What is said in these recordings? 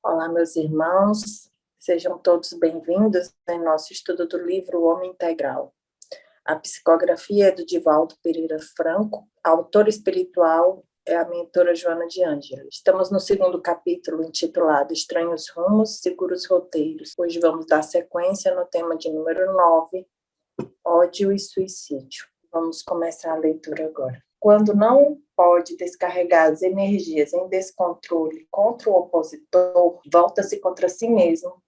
Olá, meus irmãos, sejam todos bem-vindos em nosso estudo do livro O Homem Integral. A psicografia é do Divaldo Pereira Franco, a autora espiritual é a mentora Joana de Ângela. Estamos no segundo capítulo, intitulado Estranhos Rumos, Seguros Roteiros. Hoje vamos dar sequência no tema de número 9, Ódio e Suicídio. Vamos começar a leitura agora. Quando não pode descarregar as energias em descontrole contra o opositor, volta-se contra si mesmo,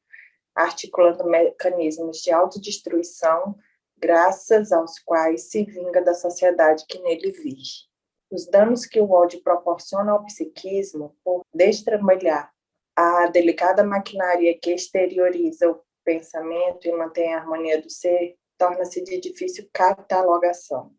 articulando mecanismos de autodestruição, graças aos quais se vinga da sociedade que nele vive. Os danos que o ódio proporciona ao psiquismo, por destrabalhar a delicada maquinaria que exterioriza o pensamento e mantém a harmonia do ser, torna-se de difícil catalogação.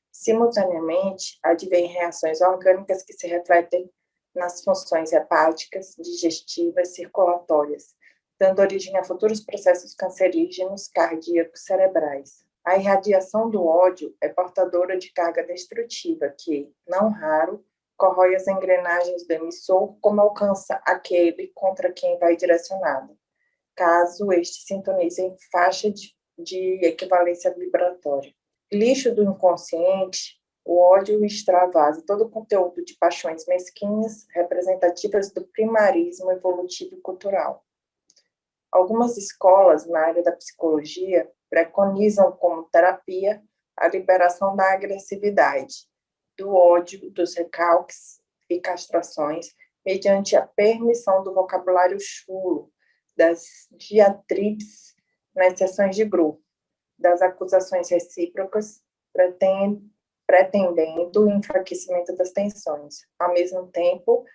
Simultaneamente, advêm reações orgânicas que se refletem nas funções hepáticas, digestivas, circulatórias, dando origem a futuros processos cancerígenos, cardíacos, cerebrais. A irradiação do ódio é portadora de carga destrutiva que, não raro, corrói as engrenagens do emissor como alcança aquele contra quem vai direcionado, caso este sintonize em faixa de equivalência vibratória. Lixo do inconsciente, o ódio extravasa todo o conteúdo de paixões mesquinhas, representativas do primarismo evolutivo e cultural. Algumas escolas na área da psicologia preconizam como terapia a liberação da agressividade, do ódio, dos recalques e castrações, mediante a permissão do vocabulário chulo, das diatribes nas sessões de grupo, das acusações recíprocas, pretendendo o enfraquecimento das tensões, ao mesmo tempo,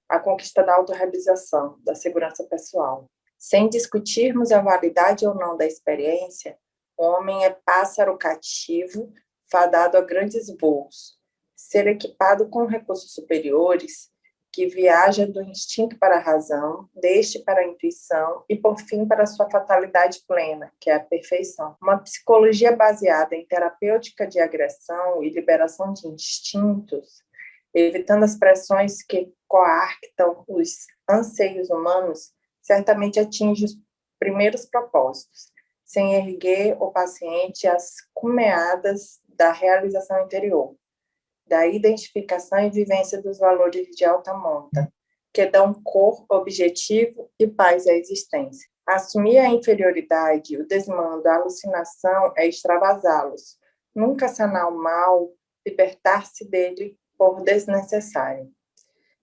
a conquista da autorrealização, da segurança pessoal. Sem discutirmos a validade ou não da experiência, o homem é pássaro cativo, fadado a grandes voos. Ser equipado com recursos superiores, que viaja do instinto para a razão, deste para a intuição e, por fim, para a sua fatalidade plena, que é a perfeição. Uma psicologia baseada em terapêutica de agressão e liberação de instintos, evitando as pressões que coartam os anseios humanos, certamente atinge os primeiros propósitos, sem erguer o paciente às cumeadas da realização interior, da identificação e vivência dos valores de alta monta, que dão cor, objetivo e paz à existência. Assumir a inferioridade, o desmando, a alucinação é extravasá-los. Nunca sanar o mal, libertar-se dele por desnecessário.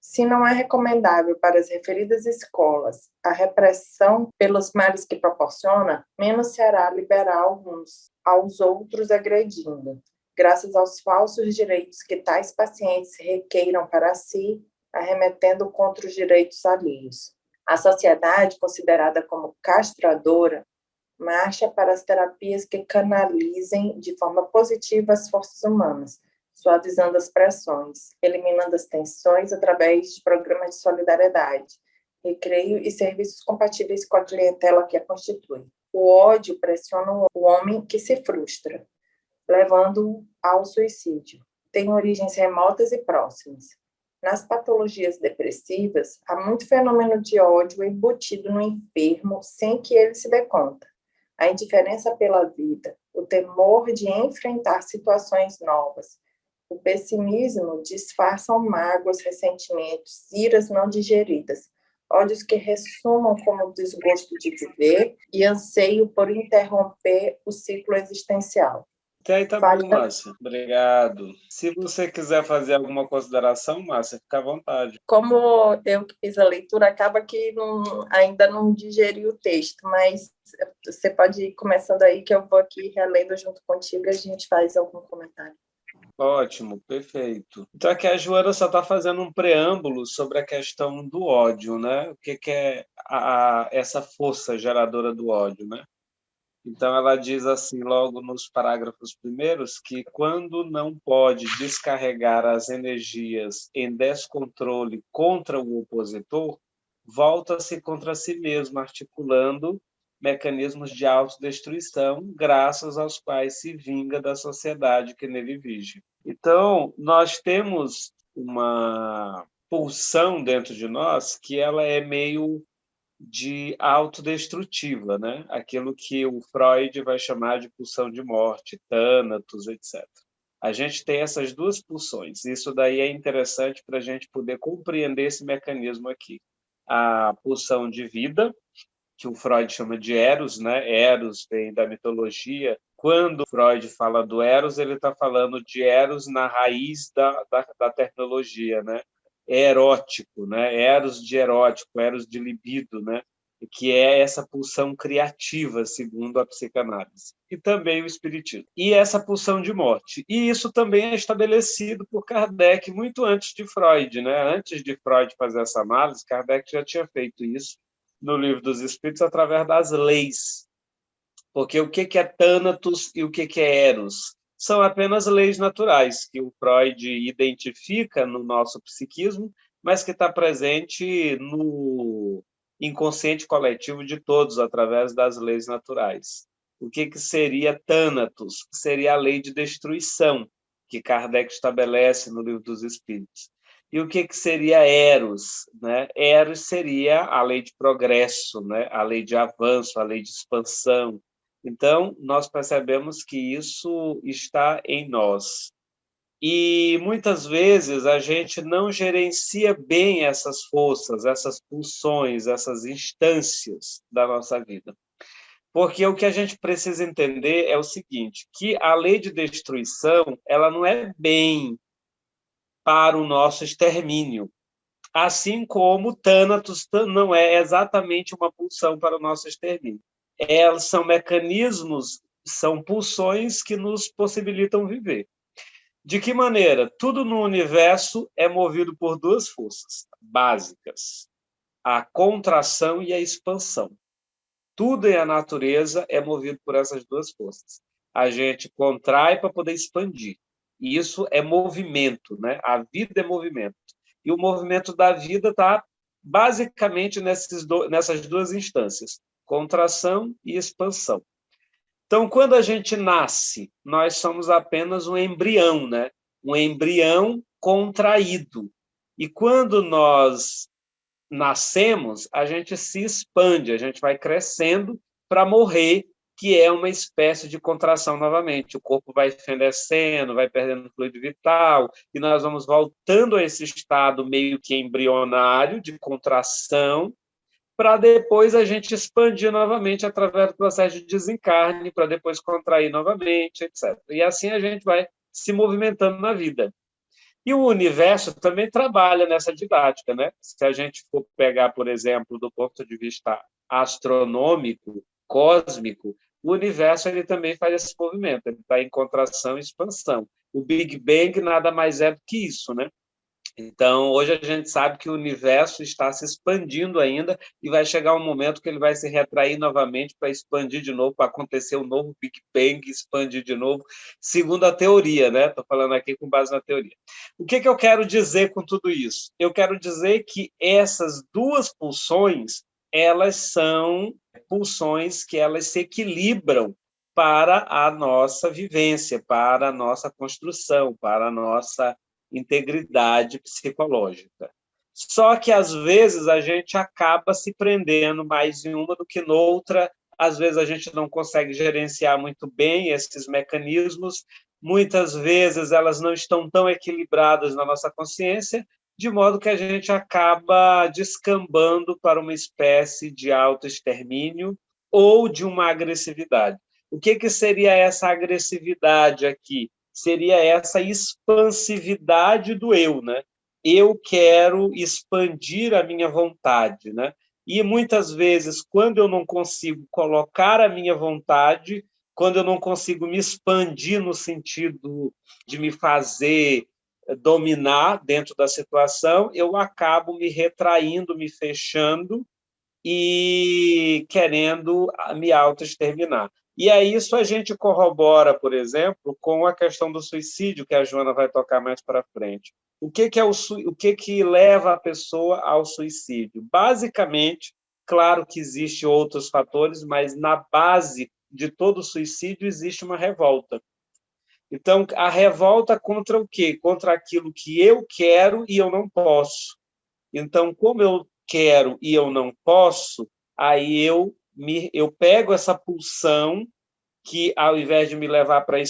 Se não é recomendável para as referidas escolas a repressão pelos males que proporciona, menos será liberar alguns aos outros agredindo, graças aos falsos direitos que tais pacientes requeiram para si, arremetendo contra os direitos alheios. A sociedade, considerada como castradora, marcha para as terapias que canalizem de forma positiva as forças humanas, suavizando as pressões, eliminando as tensões através de programas de solidariedade, recreio e serviços compatíveis com a clientela que a constitui. O ódio pressiona o homem que se frustra, levando-o ao suicídio. Tem origens remotas e próximas. Nas patologias depressivas, há muito fenômeno de ódio embutido no enfermo sem que ele se dê conta. A indiferença pela vida, o temor de enfrentar situações novas, o pessimismo disfarçam mágoas, ressentimentos, iras não digeridas, ódios que ressumam como desgosto de viver e anseio por interromper o ciclo existencial. Até aí tá bom, Márcia. Obrigado. Se você quiser fazer alguma consideração, Márcia, fica à vontade. Como eu que fiz a leitura, acaba que ainda não digeri o texto, mas você pode ir começando aí, que eu vou aqui relendo junto contigo e a gente faz algum comentário. Ótimo, perfeito. Então aqui a Joana só está fazendo um preâmbulo sobre a questão do ódio, né? O que é essa força geradora do ódio, né? Então ela diz assim, logo nos parágrafos primeiros, que quando não pode descarregar as energias em descontrole contra o opositor, volta-se contra si mesmo, articulando mecanismos de autodestruição, graças aos quais se vinga da sociedade que nele vive. Então, nós temos uma pulsão dentro de nós que ela é meio de autodestrutiva, né? Aquilo que o Freud vai chamar de pulsão de morte, tânatos, etc. A gente tem essas duas pulsões. Isso daí é interessante para a gente poder compreender esse mecanismo aqui. A pulsão de vida, que o Freud chama de Eros, né? Eros vem da mitologia. Quando Freud fala do Eros, ele está falando de Eros na raiz da tecnologia, né? É erótico, né? Eros de erótico, Eros de libido, né? Que é essa pulsão criativa, segundo a psicanálise, e também o espiritismo. E essa pulsão de morte. E isso também é estabelecido por Kardec muito antes de Freud, né? Antes de Freud fazer essa análise, Kardec já tinha feito isso no Livro dos Espíritos através das leis. Porque o que é Thanatos e o que é Eros? São apenas leis naturais que o Freud identifica no nosso psiquismo, mas que está presente no inconsciente coletivo de todos através das leis naturais. O que seria Thanatos? Seria a lei de destruição que Kardec estabelece no Livro dos Espíritos. E o que seria Eros? Né? Eros seria a lei de progresso, né? A lei de avanço, a lei de expansão. Então, nós percebemos que isso está em nós. E muitas vezes a gente não gerencia bem essas forças, essas pulsões, essas instâncias da nossa vida. Porque o que a gente precisa entender é o seguinte, que a lei de destruição, ela não é bem para o nosso extermínio, assim como Thanatos não é exatamente uma pulsão para o nosso extermínio. Elas são mecanismos, são pulsões que nos possibilitam viver. De que maneira? Tudo no universo é movido por duas forças básicas, a contração e a expansão. Tudo em a natureza é movido por essas duas forças. A gente contrai para poder expandir. E isso é movimento, né? A vida é movimento. E o movimento da vida está basicamente nessas duas instâncias, contração e expansão. Então, quando a gente nasce, nós somos apenas um embrião, né? Um embrião contraído. E quando nós nascemos, a gente se expande, a gente vai crescendo para morrer, que é uma espécie de contração novamente. O corpo vai fenecendo, vai perdendo fluido vital, e nós vamos voltando a esse estado meio que embrionário, de contração, para depois a gente expandir novamente através do processo de desencarne, para depois contrair novamente, etc. E assim a gente vai se movimentando na vida. E o universo também trabalha nessa didática, né? Se a gente for pegar, por exemplo, do ponto de vista astronômico, cósmico, o universo ele também faz esse movimento, ele está em contração e expansão. O Big Bang nada mais é do que isso, né? Então, hoje a gente sabe que o universo está se expandindo ainda e vai chegar um momento que ele vai se retrair novamente para expandir de novo, para acontecer um novo Big Bang, expandir de novo, segundo a teoria, né? Estou falando aqui com base na teoria. O que eu quero dizer com tudo isso? Eu quero dizer que essas duas pulsões, elas são pulsões que elas se equilibram para a nossa vivência, para a nossa construção, para a nossa integridade psicológica. Só que, às vezes, a gente acaba se prendendo mais em uma do que noutra, às vezes a gente não consegue gerenciar muito bem esses mecanismos, muitas vezes elas não estão tão equilibradas na nossa consciência, de modo que a gente acaba descambando para uma espécie de autoextermínio ou de uma agressividade. O que seria essa agressividade aqui? Seria essa expansividade do eu, né? Eu quero expandir a minha vontade, né? E muitas vezes, quando eu não consigo colocar a minha vontade, quando eu não consigo me expandir no sentido de me fazer dominar dentro da situação, eu acabo me retraindo, me fechando e querendo me autoexterminar. E aí isso a gente corrobora, por exemplo, com a questão do suicídio, que a Joana vai tocar mais para frente. O que leva a pessoa ao suicídio? Basicamente, claro que existem outros fatores, mas na base de todo suicídio existe uma revolta. Então, a revolta contra o quê? Contra aquilo que eu quero e eu não posso. Então, como eu quero e eu não posso, aí eu pego essa pulsão que, ao invés de me levar para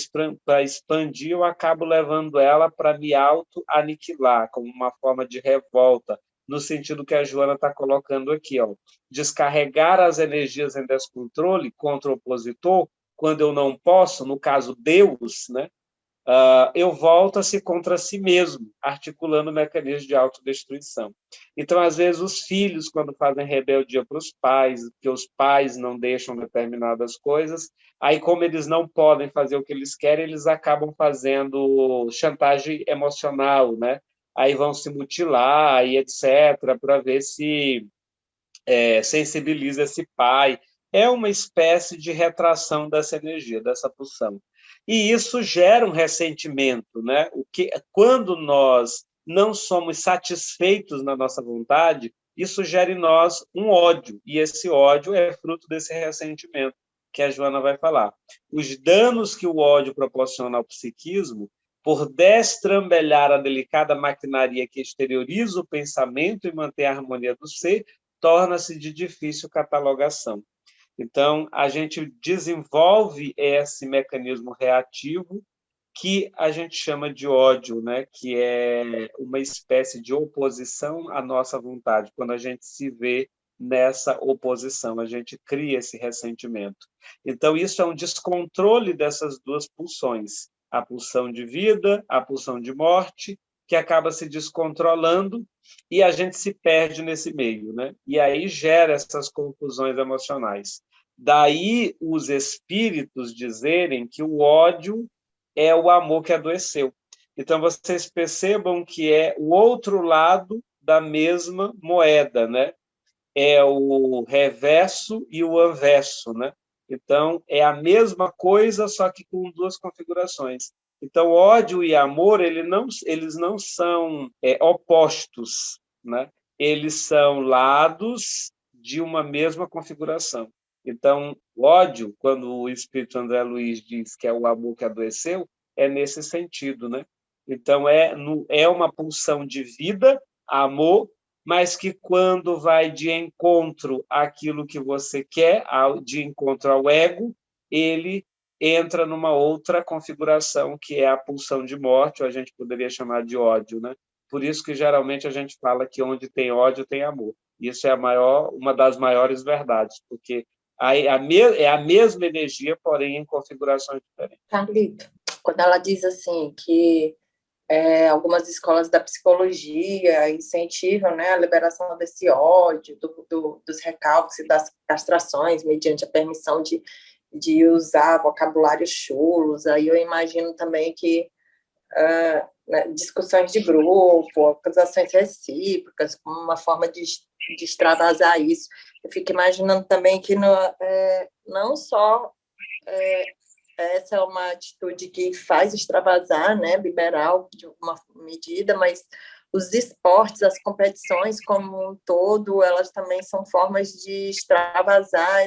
expandir, eu acabo levando ela para me auto-aniquilar, como uma forma de revolta, no sentido que a Joana está colocando aqui, ó, descarregar as energias em descontrole contra o opositor, quando eu não posso, no caso Deus, né? Eu volto-se contra si mesmo, articulando mecanismos de autodestruição. Então, às vezes, os filhos, quando fazem rebeldia para os pais, que os pais não deixam determinadas coisas, aí, como eles não podem fazer o que eles querem, eles acabam fazendo chantagem emocional, né? Aí vão se mutilar e etc., para ver se sensibiliza esse pai. É uma espécie de retração dessa energia, dessa pulsão. E isso gera um ressentimento, né? Quando nós não somos satisfeitos na nossa vontade, isso gera em nós um ódio, e esse ódio é fruto desse ressentimento que a Joana vai falar. Os danos que o ódio proporciona ao psiquismo, por destrambelhar a delicada maquinaria que exterioriza o pensamento e mantém a harmonia do ser, torna-se de difícil catalogação. Então, a gente desenvolve esse mecanismo reativo que a gente chama de ódio, né? Que é uma espécie de oposição à nossa vontade. Quando a gente se vê nessa oposição, a gente cria esse ressentimento. Então, isso é um descontrole dessas duas pulsões, a pulsão de vida, a pulsão de morte, que acaba se descontrolando e a gente se perde nesse meio, né? E aí gera essas confusões emocionais. Daí os espíritos dizerem que o ódio é o amor que adoeceu. Então, vocês percebam que é o outro lado da mesma moeda, né? É o reverso e o anverso, né? Então, é a mesma coisa, só que com duas configurações. Então, ódio e amor, eles não são opostos, né? Eles são lados de uma mesma configuração. Então, o ódio, quando o espírito André Luiz diz que é o amor que adoeceu, é nesse sentido, né? Então, é uma pulsão de vida, amor, mas que quando vai de encontro àquilo que você quer, de encontro ao ego, ele entra numa outra configuração, que é a pulsão de morte, ou a gente poderia chamar de ódio, né? Por isso que geralmente a gente fala que onde tem ódio tem amor. Isso é uma das maiores verdades, porque é a mesma energia, porém em configurações diferentes. Carlito, quando ela diz assim que algumas escolas da psicologia incentivam, né, a liberação desse ódio, dos recalques e das castrações, mediante a permissão de usar vocabulários chulos. Aí eu imagino também que né, discussões de grupo, acusações recíprocas, como uma forma de extravasar isso. Eu fico imaginando também que não só essa é uma atitude que faz extravasar, né, liberal de uma medida, mas os esportes, as competições como um todo, elas também são formas de extravasar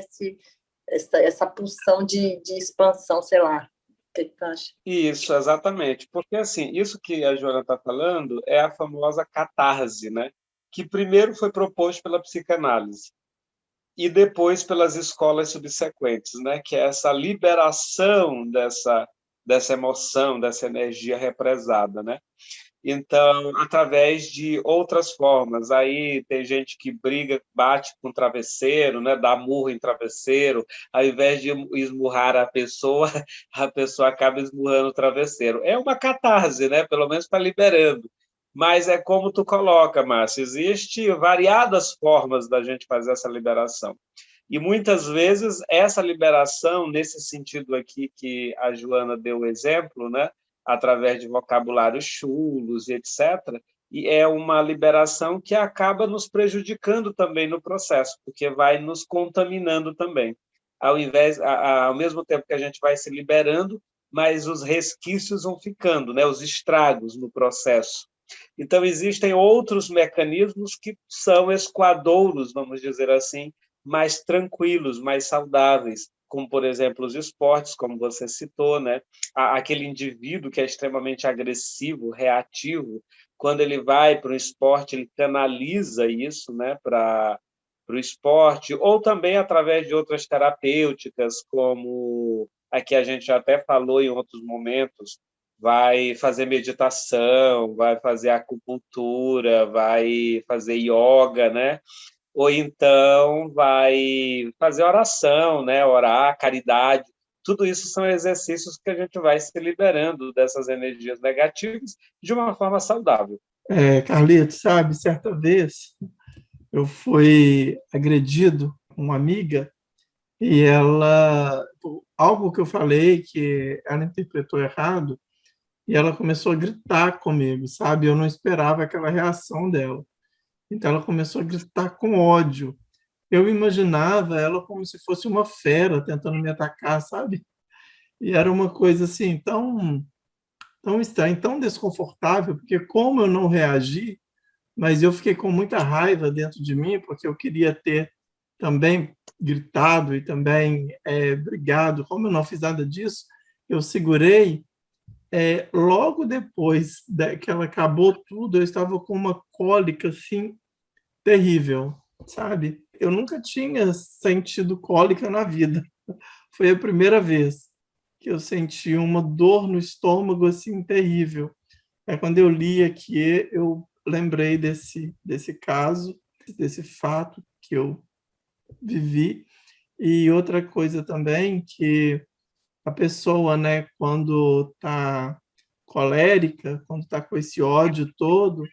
essa pulsão de expansão, sei lá. O que tu acha? Isso, exatamente. Porque, assim, isso que a Joana está falando é a famosa catarse, né? Que primeiro foi proposto pela psicanálise e depois pelas escolas subsequentes, né? Que é essa liberação dessa emoção, dessa energia represada, né? Então, através de outras formas. Aí tem gente que briga, bate com travesseiro, né? Dá murro em travesseiro. Ao invés de esmurrar a pessoa acaba esmurrando o travesseiro. É uma catarse, né? Pelo menos está liberando. Mas é como tu coloca, Márcio, existe variadas formas da gente fazer essa liberação. E muitas vezes essa liberação, nesse sentido aqui que a Joana deu o exemplo, né? Através de vocabulários chulos, etc., e é uma liberação que acaba nos prejudicando também no processo, porque vai nos contaminando também. Ao mesmo tempo que a gente vai se liberando, mas os resquícios vão ficando, né? Os estragos no processo. Então, existem outros mecanismos que são esquadouros, vamos dizer assim, mais tranquilos, mais saudáveis, como, por exemplo, os esportes, como você citou, né? Aquele indivíduo que é extremamente agressivo, reativo, quando ele vai para o esporte, ele canaliza isso, né, para o esporte, ou também através de outras terapêuticas, como aqui a gente já até falou em outros momentos, vai fazer meditação, vai fazer acupuntura, vai fazer yoga, né? Ou então vai fazer oração, né? Orar, caridade. Tudo isso são exercícios que a gente vai se liberando dessas energias negativas de uma forma saudável. Carlito, sabe, certa vez eu fui agredido com uma amiga e ela, algo que eu falei que ela interpretou errado, e ela começou a gritar comigo, sabe? Eu não esperava aquela reação dela. Então ela começou a gritar com ódio. Eu imaginava ela como se fosse uma fera tentando me atacar, sabe? E era uma coisa assim tão estranha, tão desconfortável, porque como eu não reagi, mas eu fiquei com muita raiva dentro de mim, porque eu queria ter também gritado e também brigado. Como eu não fiz nada disso, eu segurei. Logo depois que ela acabou tudo, eu estava com uma cólica assim terrível, sabe? Eu nunca tinha sentido cólica na vida. Foi a primeira vez que eu senti uma dor no estômago assim terrível. Quando eu li aqui, eu lembrei desse caso, desse fato que eu vivi. E outra coisa também, que a pessoa, né, quando está colérica, quando está com esse ódio todo,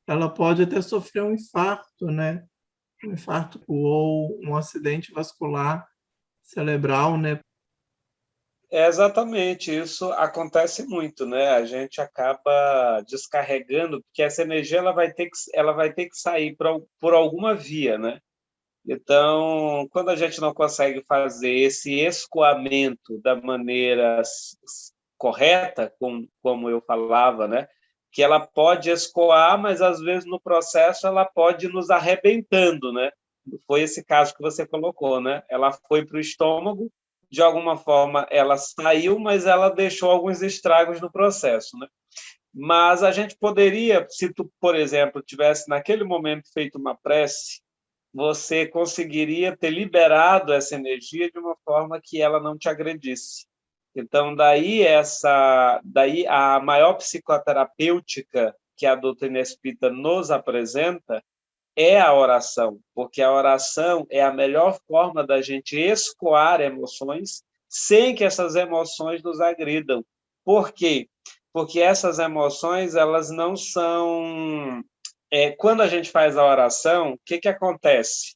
ela pode até sofrer um infarto, né? Um infarto ou um acidente vascular cerebral, né? Exatamente, isso acontece muito, né? A gente acaba descarregando, porque essa energia ela vai ter que sair por alguma via, né? Então, quando a gente não consegue fazer esse escoamento da maneira correta, como eu falava, né? Que ela pode escoar, mas às vezes no processo ela pode nos arrebentando, né? Foi esse caso que você colocou, né? Ela foi para o estômago, de alguma forma ela saiu, mas ela deixou alguns estragos no processo, né? Mas a gente poderia, se tu, por exemplo, tivesse naquele momento feito uma prece, você conseguiria ter liberado essa energia de uma forma que ela não te agredisse. Então, daí a maior psicoterapêutica que a doutrina espírita nos apresenta é a oração, porque a oração é a melhor forma da gente escoar emoções sem que essas emoções nos agridam. Por quê? Porque essas emoções, elas não são... quando a gente faz a oração, o que acontece?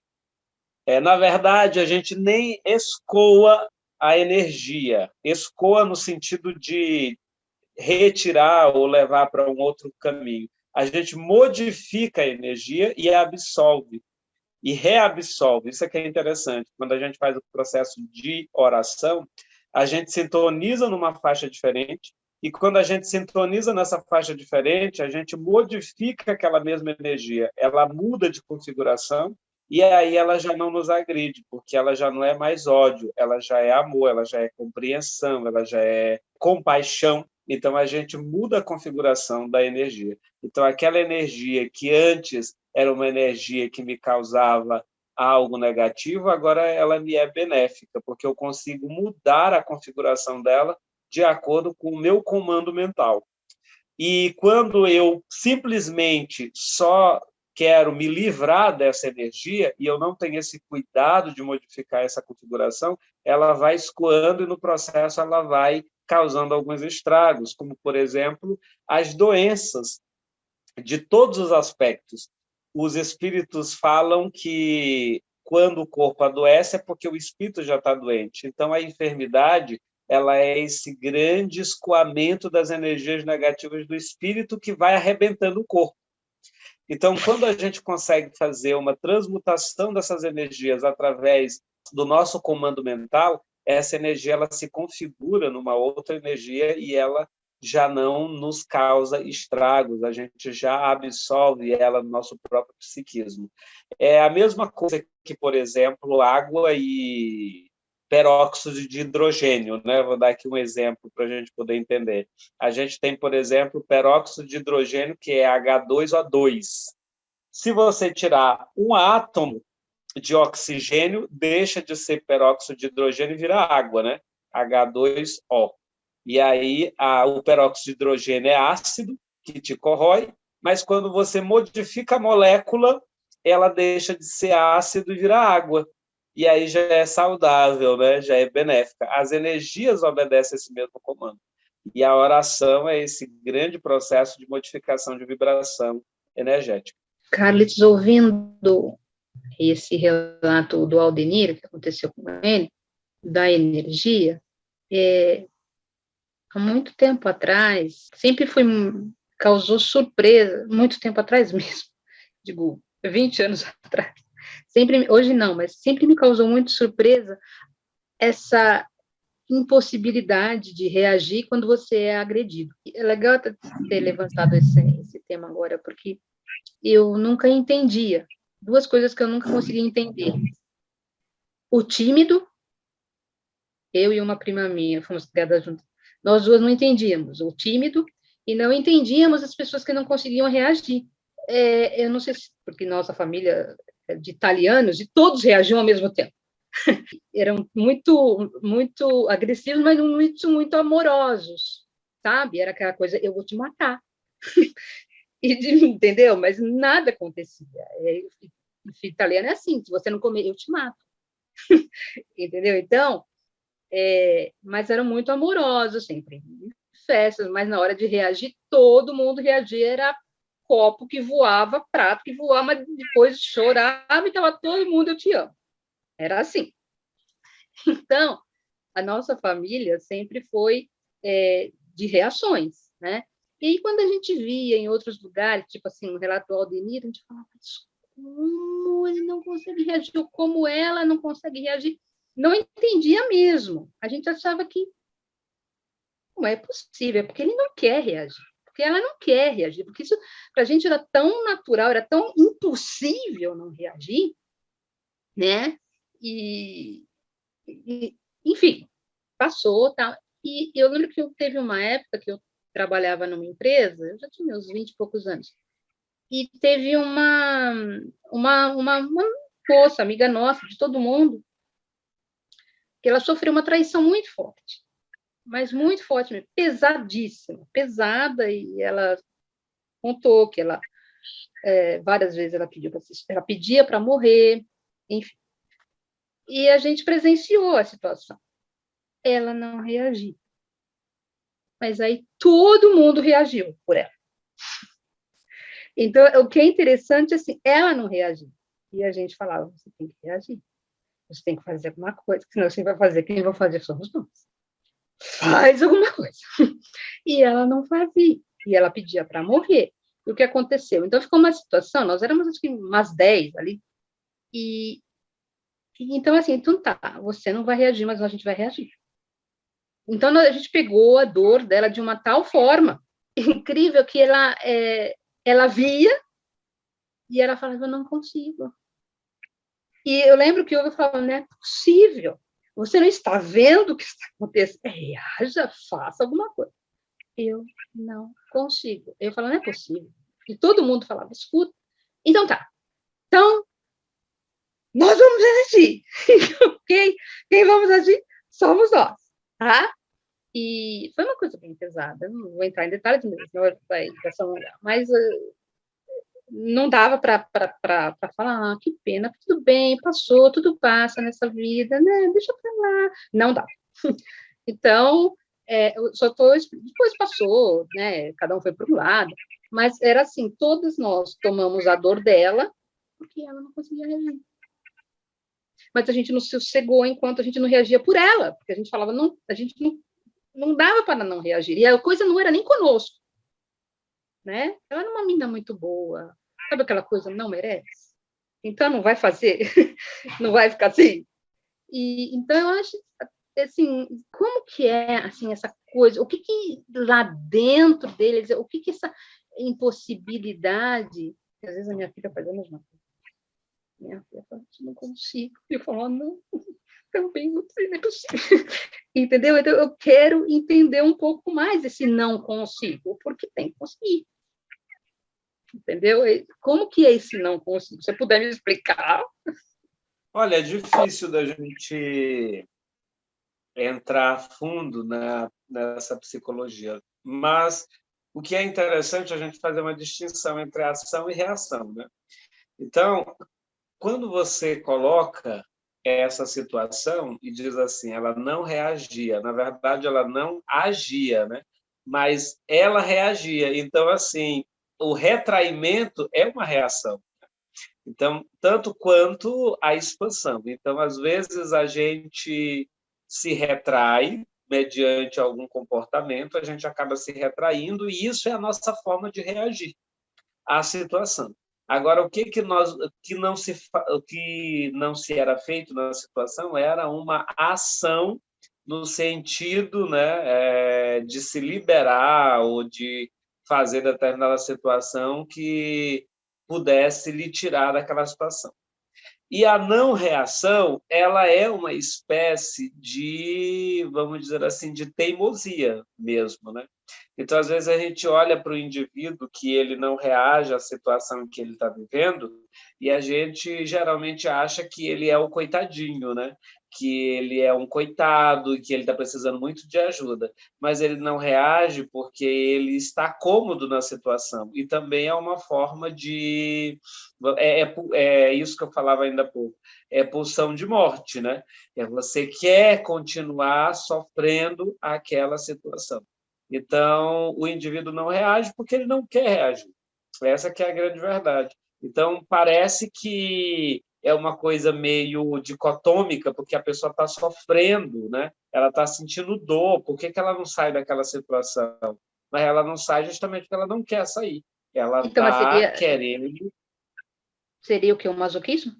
Na verdade, a gente nem escoa a energia, escoa no sentido de retirar ou levar para um outro caminho. A gente modifica a energia e a absorve e reabsorve. Isso é que é interessante. Quando a gente faz o processo de oração, a gente sintoniza numa faixa diferente e quando a gente sintoniza nessa faixa diferente, a gente modifica aquela mesma energia. Ela muda de configuração e aí ela já não nos agride, porque ela já não é mais ódio, ela já é amor, ela já é compreensão, ela já é compaixão. Então, a gente muda a configuração da energia. Então, aquela energia que antes era uma energia que me causava algo negativo, agora ela me é benéfica, porque eu consigo mudar a configuração dela de acordo com o meu comando mental. E quando eu simplesmente só quero me livrar dessa energia e eu não tenho esse cuidado de modificar essa configuração, ela vai escoando e no processo ela vai causando alguns estragos, como, por exemplo, as doenças de todos os aspectos. Os espíritos falam que quando o corpo adoece é porque o espírito já está doente. Então, a enfermidade ela é esse grande escoamento das energias negativas do espírito que vai arrebentando o corpo. Então, quando a gente consegue fazer uma transmutação dessas energias através do nosso comando mental, essa energia ela se configura numa outra energia e ela já não nos causa estragos, a gente já absorve ela no nosso próprio psiquismo. É a mesma coisa que, por exemplo, água peróxido de hidrogênio, né? Vou dar aqui um exemplo para a gente poder entender. A gente tem, por exemplo, peróxido de hidrogênio, que é H2O2. Se você tirar um átomo de oxigênio, deixa de ser peróxido de hidrogênio e vira água, né? H2O. E aí o peróxido de hidrogênio é ácido, que te corrói, mas quando você modifica a molécula, ela deixa de ser ácido e vira água. E aí já é saudável, né? Já é benéfica. As energias obedecem esse mesmo comando. E a oração é esse grande processo de modificação de vibração energética. Carlitos, ouvindo esse relato do Aldenir, que aconteceu com ele, da energia, há muito tempo atrás, causou surpresa, muito tempo atrás mesmo, digo, 20 anos atrás, hoje não, mas sempre me causou muito surpresa essa impossibilidade de reagir quando você é agredido. É legal ter levantado esse tema agora, porque eu nunca entendia, duas coisas que eu nunca conseguia entender. O tímido, eu e uma prima minha, fomos criadas juntas, nós duas não entendíamos o tímido e não entendíamos as pessoas que não conseguiam reagir. Eu não sei se, porque nossa família é de italianos, e todos reagiam ao mesmo tempo. Eram muito, muito agressivos, mas muito amorosos, sabe? Era aquela coisa, eu vou te matar. Entendeu? Mas nada acontecia. Italiano é assim, se você não comer, eu te mato. Entendeu? Então, mas eram muito amorosos sempre. Festas, mas na hora de reagir, todo mundo reagia, era copo que voava, prato que voava, mas depois chorava e estava todo mundo, eu te amo. Era assim. Então, a nossa família sempre foi de reações, né? E aí, quando a gente via em outros lugares, tipo assim, no relato do Aldenir, a gente falava, como ele não consegue reagir, ou como ela não consegue reagir. Não entendia mesmo. A gente achava que não é possível, é porque ele não quer reagir, porque ela não quer reagir, porque isso para a gente era tão natural, era tão impossível não reagir, né? Enfim, passou, tá? E eu lembro que teve uma época que eu trabalhava numa empresa, eu já tinha meus 20 e poucos anos, e teve uma moça, amiga nossa, de todo mundo, que ela sofreu uma traição muito forte, mas muito forte mesmo, pesadíssima, pesada, e ela contou que ela, várias vezes ela pedia para morrer, enfim. E a gente presenciou a situação. Ela não reagiu. Mas aí todo mundo reagiu por ela. Então, o que é interessante, assim, ela não reagiu. E a gente falava, você tem que reagir. Você tem que fazer alguma coisa, senão você vai fazer, quem vai fazer somos nós. Faz alguma coisa. E ela não fazia. E ela pedia para morrer. E o que aconteceu? Então, ficou uma situação, nós éramos, acho que, umas 10 ali, então, assim, então tá, você não vai reagir, mas a gente vai reagir. Então, a gente pegou a dor dela de uma tal forma incrível que ela via e ela falava, eu não consigo. E eu lembro que eu falava, não é possível. Você não está vendo o que está acontecendo? Reaja, faça alguma coisa. Eu não consigo. Eu falava, não é possível. E todo mundo falava, escuta. Então tá. Então, nós vamos agir. Quem vamos agir? Somos nós. Tá? E foi uma coisa bem pesada. Eu não vou entrar em detalhes, senão vai ser um olhar. Mas não dava para falar, que pena, tudo bem, passou, tudo passa nessa vida, né? Deixa para lá. Não dá. Então, depois passou, né? Cada um foi para um lado. Mas era assim, todos nós tomamos a dor dela, porque ela não conseguia reagir. Mas a gente não se sossegou enquanto a gente não reagia por ela, porque a gente falava, não, a gente não dava para não reagir. E a coisa não era nem conosco, né? Ela era uma menina muito boa. Sabe aquela coisa, não merece? Então não vai fazer, não vai ficar assim. Então eu acho, assim, como que é assim essa coisa? O que lá dentro deles, o que essa impossibilidade? Às vezes a minha filha faz a mesma coisa. Minha filha fala, não consigo. Eu falo, não, também não sei, não é possível. Entendeu? Então, eu quero entender um pouco mais esse não consigo, porque tem que conseguir. Entendeu? Como que é esse não consigo? Se você puder me explicar. Olha, é difícil da gente entrar a fundo nessa psicologia, mas o que é interessante é a gente fazer uma distinção entre ação e reação, né? Então, quando você coloca essa situação e diz assim, ela não reagia, na verdade ela não agia, né? Mas ela reagia. Então, assim, o retraimento é uma reação. Então, tanto quanto a expansão. Então, às vezes a gente se retrai mediante algum comportamento, a gente acaba se retraindo e isso é a nossa forma de reagir à situação. Agora, o que não se era feito na situação era uma ação no sentido, né, de se liberar ou de fazer determinada situação que pudesse lhe tirar daquela situação. E a não reação, ela é uma espécie de, vamos dizer assim, de teimosia mesmo, né? Então, às vezes a gente olha para o indivíduo que ele não reage à situação que ele está vivendo e a gente geralmente acha que ele é o coitadinho, né? Que ele é um coitado e que ele está precisando muito de ajuda, mas ele não reage porque ele está cômodo na situação e também é uma forma de é isso que eu falava ainda há pouco, é pulsão de morte, né? É você quer continuar sofrendo aquela situação. Então, o indivíduo não reage porque ele não quer reagir. Essa que é a grande verdade. Então, parece que é uma coisa meio dicotômica, porque a pessoa está sofrendo, né? Ela está sentindo dor. Por que ela não sai daquela situação? Mas ela não sai justamente porque ela não quer sair. Ela Então, mas está querendo. seria o quê? Um masoquismo?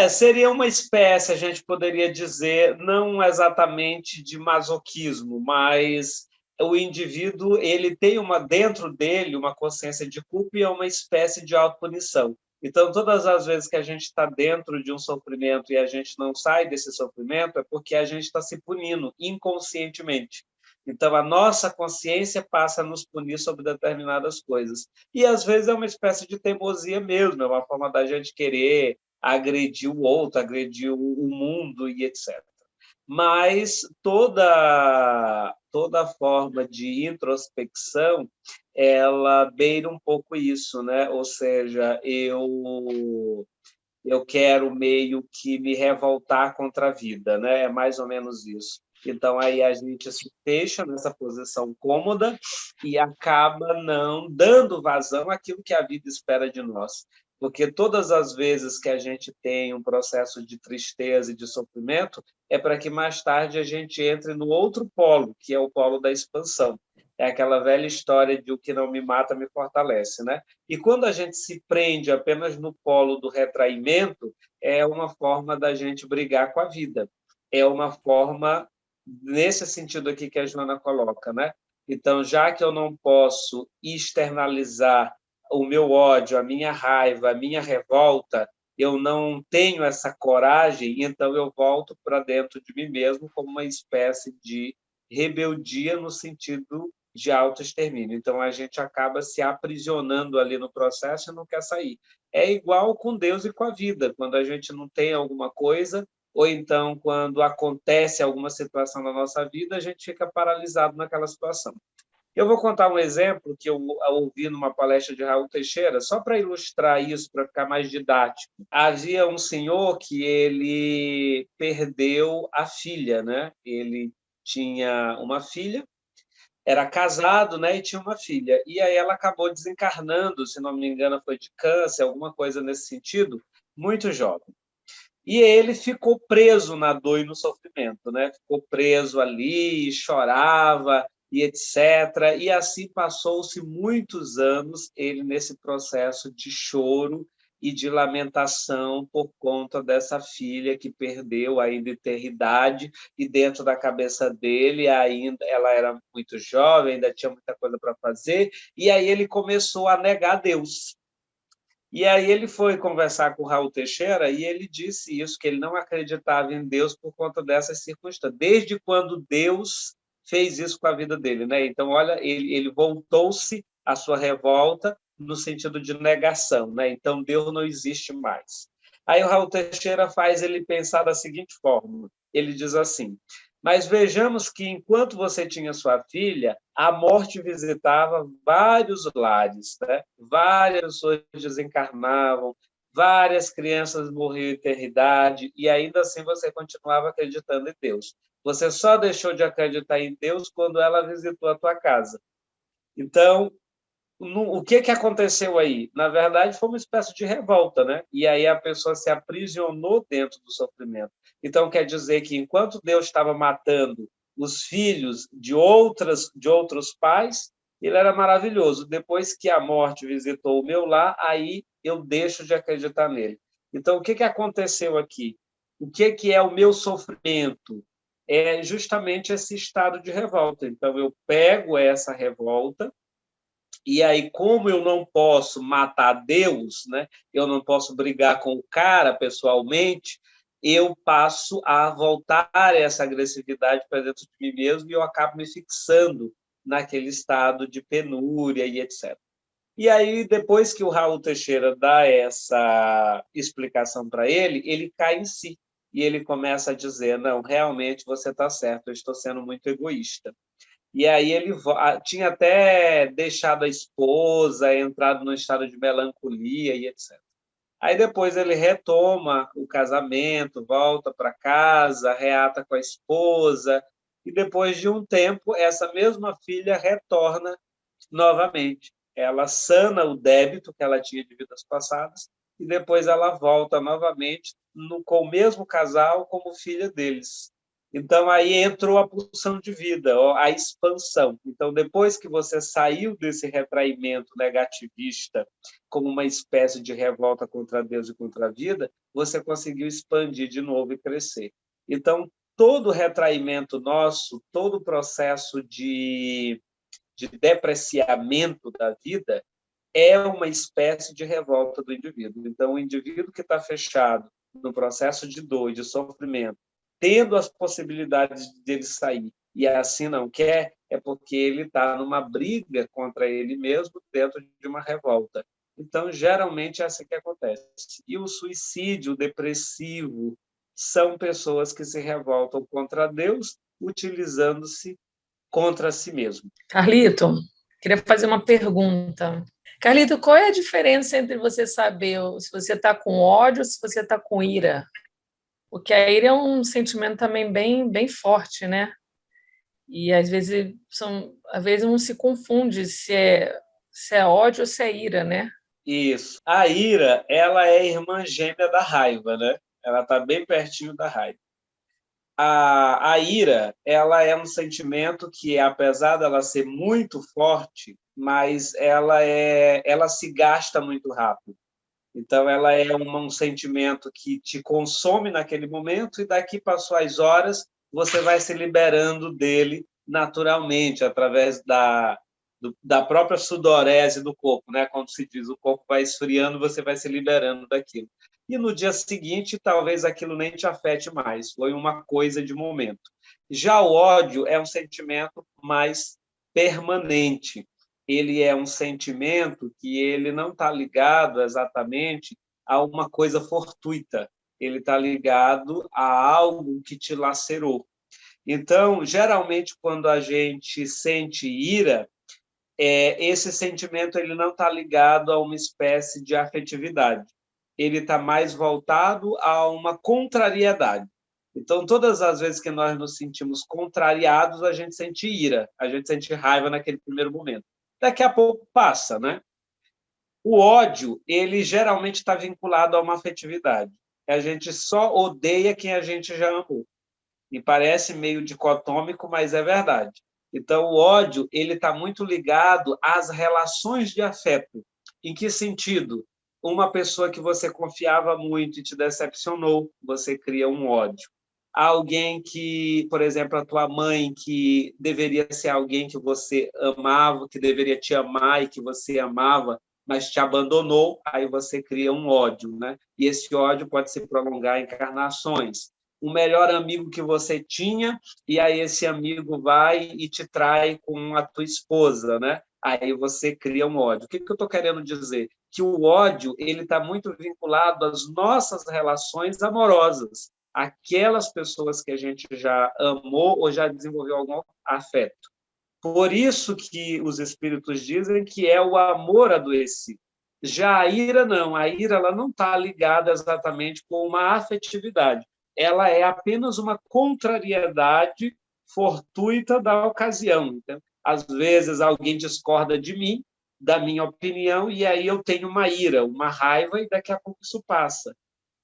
Seria uma espécie, a gente poderia dizer, não exatamente de masoquismo, mas o indivíduo ele tem dentro dele uma consciência de culpa e é uma espécie de autopunição. Então, todas as vezes que a gente está dentro de um sofrimento e a gente não sai desse sofrimento, é porque a gente está se punindo inconscientemente. Então, a nossa consciência passa a nos punir sobre determinadas coisas. E, às vezes, é uma espécie de teimosia mesmo, é uma forma da gente querer agredir o outro, agredir o mundo e etc. Mas toda forma de introspecção ela beira um pouco isso, né? Ou seja, eu quero meio que me revoltar contra a vida, né? É mais ou menos isso. Então, aí a gente se fecha nessa posição cômoda e acaba não dando vazão àquilo que a vida espera de nós. Porque todas as vezes que a gente tem um processo de tristeza e de sofrimento, é para que mais tarde a gente entre no outro polo, que é o polo da expansão. É aquela velha história de o que não me mata me fortalece, né? E quando a gente se prende apenas no polo do retraimento, é uma forma da gente brigar com a vida. É uma forma, nesse sentido aqui que a Joana coloca, né? Então, já que eu não posso externalizar o meu ódio, a minha raiva, a minha revolta, eu não tenho essa coragem, então eu volto para dentro de mim mesmo como uma espécie de rebeldia no sentido de autoextermínio. Então, a gente acaba se aprisionando ali no processo e não quer sair. É igual com Deus e com a vida. Quando a gente não tem alguma coisa, ou então quando acontece alguma situação na nossa vida, a gente fica paralisado naquela situação. Eu vou contar um exemplo que eu ouvi numa palestra de Raul Teixeira, só para ilustrar isso, para ficar mais didático. Havia um senhor que ele perdeu a filha, né? Ele tinha uma filha, era casado, né, e tinha uma filha. E aí ela acabou desencarnando, se não me engano, foi de câncer, alguma coisa nesse sentido, muito jovem. E ele ficou preso na dor e no sofrimento, né? Ficou preso ali, chorava e etc. E assim passou-se muitos anos ele nesse processo de choro e de lamentação por conta dessa filha que perdeu ainda em ter idade e dentro da cabeça dele ainda ela era muito jovem, ainda tinha muita coisa para fazer e aí ele começou a negar Deus. E aí ele foi conversar com o Raul Teixeira e ele disse isso, que ele não acreditava em Deus por conta dessas circunstâncias. Desde quando Deus fez isso com a vida dele, né? Então, olha, ele voltou-se à sua revolta no sentido de negação, né? Então, Deus não existe mais. Aí o Raul Teixeira faz ele pensar da seguinte forma, ele diz assim: mas vejamos que, enquanto você tinha sua filha, a morte visitava vários lares, né? Várias pessoas desencarnavam, várias crianças morriam em eternidade, e ainda assim você continuava acreditando em Deus. Você só deixou de acreditar em Deus quando ela visitou a tua casa. Então, o que aconteceu aí? Na verdade, foi uma espécie de revolta, né? E aí a pessoa se aprisionou dentro do sofrimento. Então, quer dizer que enquanto Deus estava matando os filhos de outros pais, ele era maravilhoso. Depois que a morte visitou o meu lar, aí eu deixo de acreditar nele. Então, o que aconteceu aqui? O que é o meu sofrimento? É justamente esse estado de revolta. Então, eu pego essa revolta, e aí, como eu não posso matar Deus, né? Eu não posso brigar com o cara pessoalmente, eu passo a voltar essa agressividade para dentro de mim mesmo e eu acabo me fixando naquele estado de penúria e etc. E aí, depois que o Raul Teixeira dá essa explicação para ele cai em si. E ele começa a dizer, não, realmente você está certo, eu estou sendo muito egoísta. E aí ele tinha até deixado a esposa, entrado num estado de melancolia e etc. Aí depois ele retoma o casamento, volta para casa, reata com a esposa, e depois de um tempo, essa mesma filha retorna novamente. Ela sana o débito que ela tinha de vidas passadas, e depois ela volta novamente com o mesmo casal como filha deles. Então, aí entrou a pulsão de vida, a expansão. Então, depois que você saiu desse retraimento negativista, como uma espécie de revolta contra Deus e contra a vida, você conseguiu expandir de novo e crescer. Então, todo retraimento nosso, todo processo de depreciamento da vida é uma espécie de revolta do indivíduo. Então, o indivíduo que está fechado no processo de dor e de sofrimento, tendo as possibilidades dele sair e assim não quer, é porque ele está numa briga contra ele mesmo dentro de uma revolta. Então, geralmente, é assim que acontece. E o suicídio, o depressivo, são pessoas que se revoltam contra Deus, utilizando-se contra si mesmo. Carlito, queria fazer uma pergunta. Carlito, qual é a diferença entre você saber se você está com ódio ou se você está com ira? Porque a ira é um sentimento também bem forte, né? E às vezes um se confunde se é ódio ou se é ira, né? Isso. A ira, ela é irmã gêmea da raiva, né? Ela está bem pertinho da raiva. A ira, ela é um sentimento que, apesar dela ser muito forte, mas ela se gasta muito rápido. Então, ela é um sentimento que te consome naquele momento e daqui para suas horas você vai se liberando dele naturalmente, através da própria sudorese do corpo, né? Quando se diz, o corpo vai esfriando, você vai se liberando daquilo. E no dia seguinte, talvez aquilo nem te afete mais, foi uma coisa de momento. Já o ódio é um sentimento mais permanente. Ele é um sentimento que ele não está ligado exatamente a uma coisa fortuita, ele está ligado a algo que te lacerou. Então, geralmente, quando a gente sente ira, esse sentimento ele não está ligado a uma espécie de afetividade. Ele está mais voltado a uma contrariedade. Então, todas as vezes que nós nos sentimos contrariados, a gente sente ira, a gente sente raiva naquele primeiro momento. Daqui a pouco passa, né? O ódio, ele geralmente está vinculado a uma afetividade. A gente só odeia quem a gente já amou. E parece meio dicotômico, mas é verdade. Então, o ódio ele está muito ligado às relações de afeto. Em que sentido? Uma pessoa que você confiava muito e te decepcionou, você cria um ódio. Alguém que, por exemplo, a tua mãe, que deveria ser alguém que você amava, que deveria te amar e que você amava, mas te abandonou, aí você cria um ódio, né? E esse ódio pode se prolongar em encarnações. O melhor amigo que você tinha, e aí esse amigo vai e te trai com a tua esposa, né? Aí você cria um ódio. O que eu estou querendo dizer? Que o ódio ele está muito vinculado às nossas relações amorosas, aquelas pessoas que a gente já amou ou já desenvolveu algum afeto. Por isso que os espíritos dizem que é o amor adoecido. Já a ira, não. A ira ela não está ligada exatamente com uma afetividade. Ela é apenas uma contrariedade fortuita da ocasião. Então, às vezes, alguém discorda de mim, da minha opinião, e aí eu tenho uma ira, uma raiva, e daqui a pouco isso passa.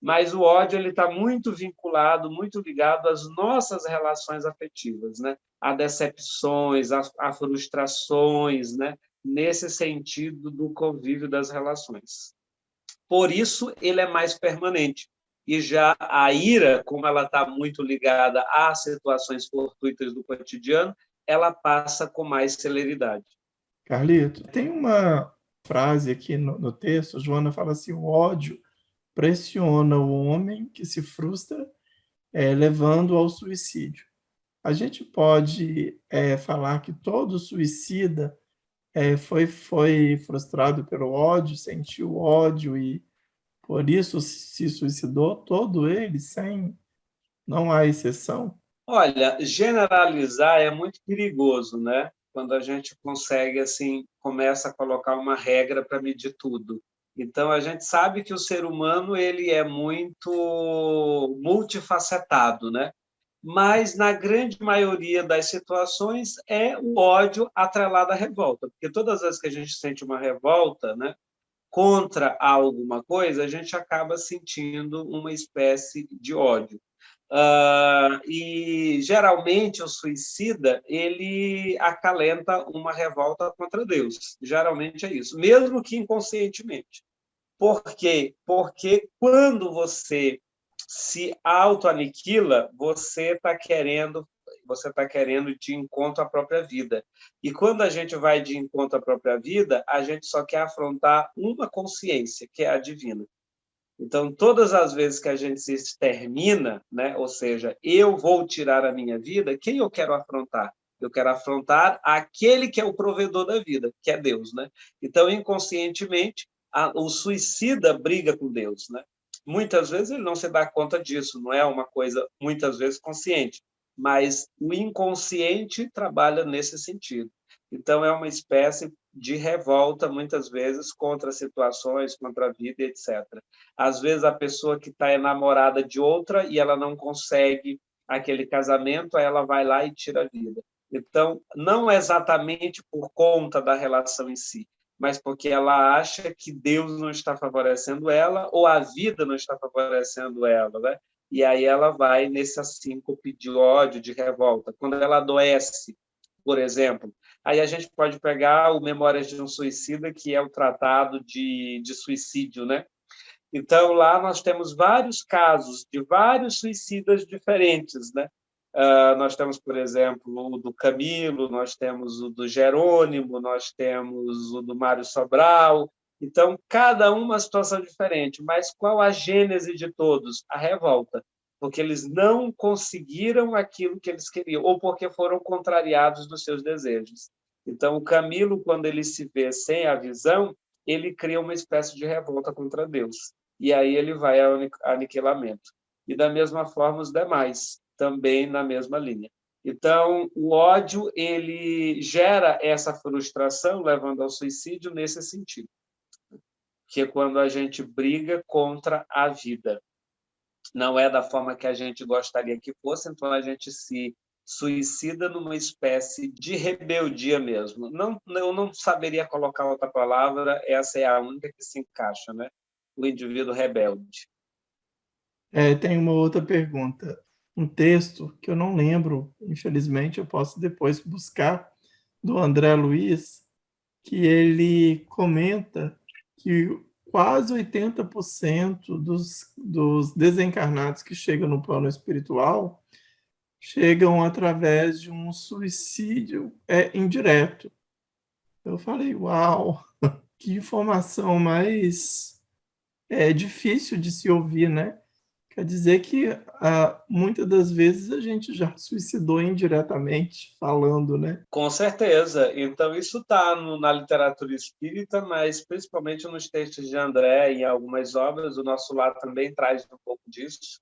Mas o ódio ele está muito vinculado, muito ligado às nossas relações afetivas, né? A decepções, a frustrações, né? Nesse sentido do convívio das relações. Por isso, ele é mais permanente. E já a ira, como ela está muito ligada às situações fortuitas do cotidiano, ela passa com mais celeridade. Carlito, tem uma frase aqui no texto, Joana fala assim, o ódio pressiona o homem que se frustra, levando ao suicídio. A gente pode falar que todo suicida foi frustrado pelo ódio, sentiu ódio e por isso se suicidou, todo ele, não há exceção? Olha, generalizar é muito perigoso, né? Quando a gente consegue, assim, começa a colocar uma regra para medir tudo. Então, a gente sabe que o ser humano ele é muito multifacetado, né? Mas, na grande maioria das situações, é o ódio atrelado à revolta. Porque todas as vezes que a gente sente uma revolta, né, contra alguma coisa, a gente acaba sentindo uma espécie de ódio. E geralmente o suicida ele acalenta uma revolta contra Deus. Geralmente é isso, mesmo que inconscientemente. Por quê? Porque quando você se autoaniquila, você está querendo de encontro à própria vida. E quando a gente vai de encontro à própria vida, a gente só quer afrontar uma consciência, que é a divina. Então, todas as vezes que a gente se extermina, né? Ou seja, eu vou tirar a minha vida, quem eu quero afrontar? Eu quero afrontar aquele que é o provedor da vida, que é Deus, né? Então, inconscientemente, o suicida briga com Deus, né? Muitas vezes ele não se dá conta disso, não é uma coisa, muitas vezes, consciente, mas o inconsciente trabalha nesse sentido. Então, é uma espécie de revolta, muitas vezes, contra situações, contra a vida, etc. Às vezes, a pessoa que está enamorada de outra e ela não consegue aquele casamento, aí ela vai lá e tira a vida. Então, não exatamente por conta da relação em si, mas porque ela acha que Deus não está favorecendo ela ou a vida não está favorecendo ela, né? E aí ela vai nesse síncope de ódio, de revolta. Quando ela adoece, por exemplo, aí a gente pode pegar o Memórias de um Suicida, que é o tratado de suicídio, né? Então, lá nós temos vários casos de vários suicidas diferentes, né? Nós temos, por exemplo, o do Camilo, nós temos o do Jerônimo, nós temos o do Mário Sobral. Então, cada uma situação diferente, mas qual a gênese de todos? A revolta, porque eles não conseguiram aquilo que eles queriam, ou porque foram contrariados dos seus desejos. Então, o Camilo, quando ele se vê sem a visão, ele cria uma espécie de revolta contra Deus. E aí ele vai ao aniquilamento. E, da mesma forma, os demais, também na mesma linha. Então, o ódio ele gera essa frustração, levando ao suicídio nesse sentido, que é quando a gente briga contra a vida. Não é da forma que a gente gostaria que fosse, então a gente se suicida numa espécie de rebeldia mesmo. Eu não saberia colocar outra palavra, essa é a única que se encaixa, né? O indivíduo rebelde. Tem uma outra pergunta. Um texto que eu não lembro, infelizmente, eu posso depois buscar, do André Luiz, que ele comenta que quase 80% dos desencarnados que chegam no plano espiritual chegam através de um suicídio indireto. Eu falei, uau! Que informação mais difícil de se ouvir, né? Quer dizer que muitas das vezes a gente já suicidou indiretamente, falando, né? Com certeza. Então, isso está na literatura espírita, mas principalmente nos textos de André, em algumas obras, o Nosso Lar também traz um pouco disso.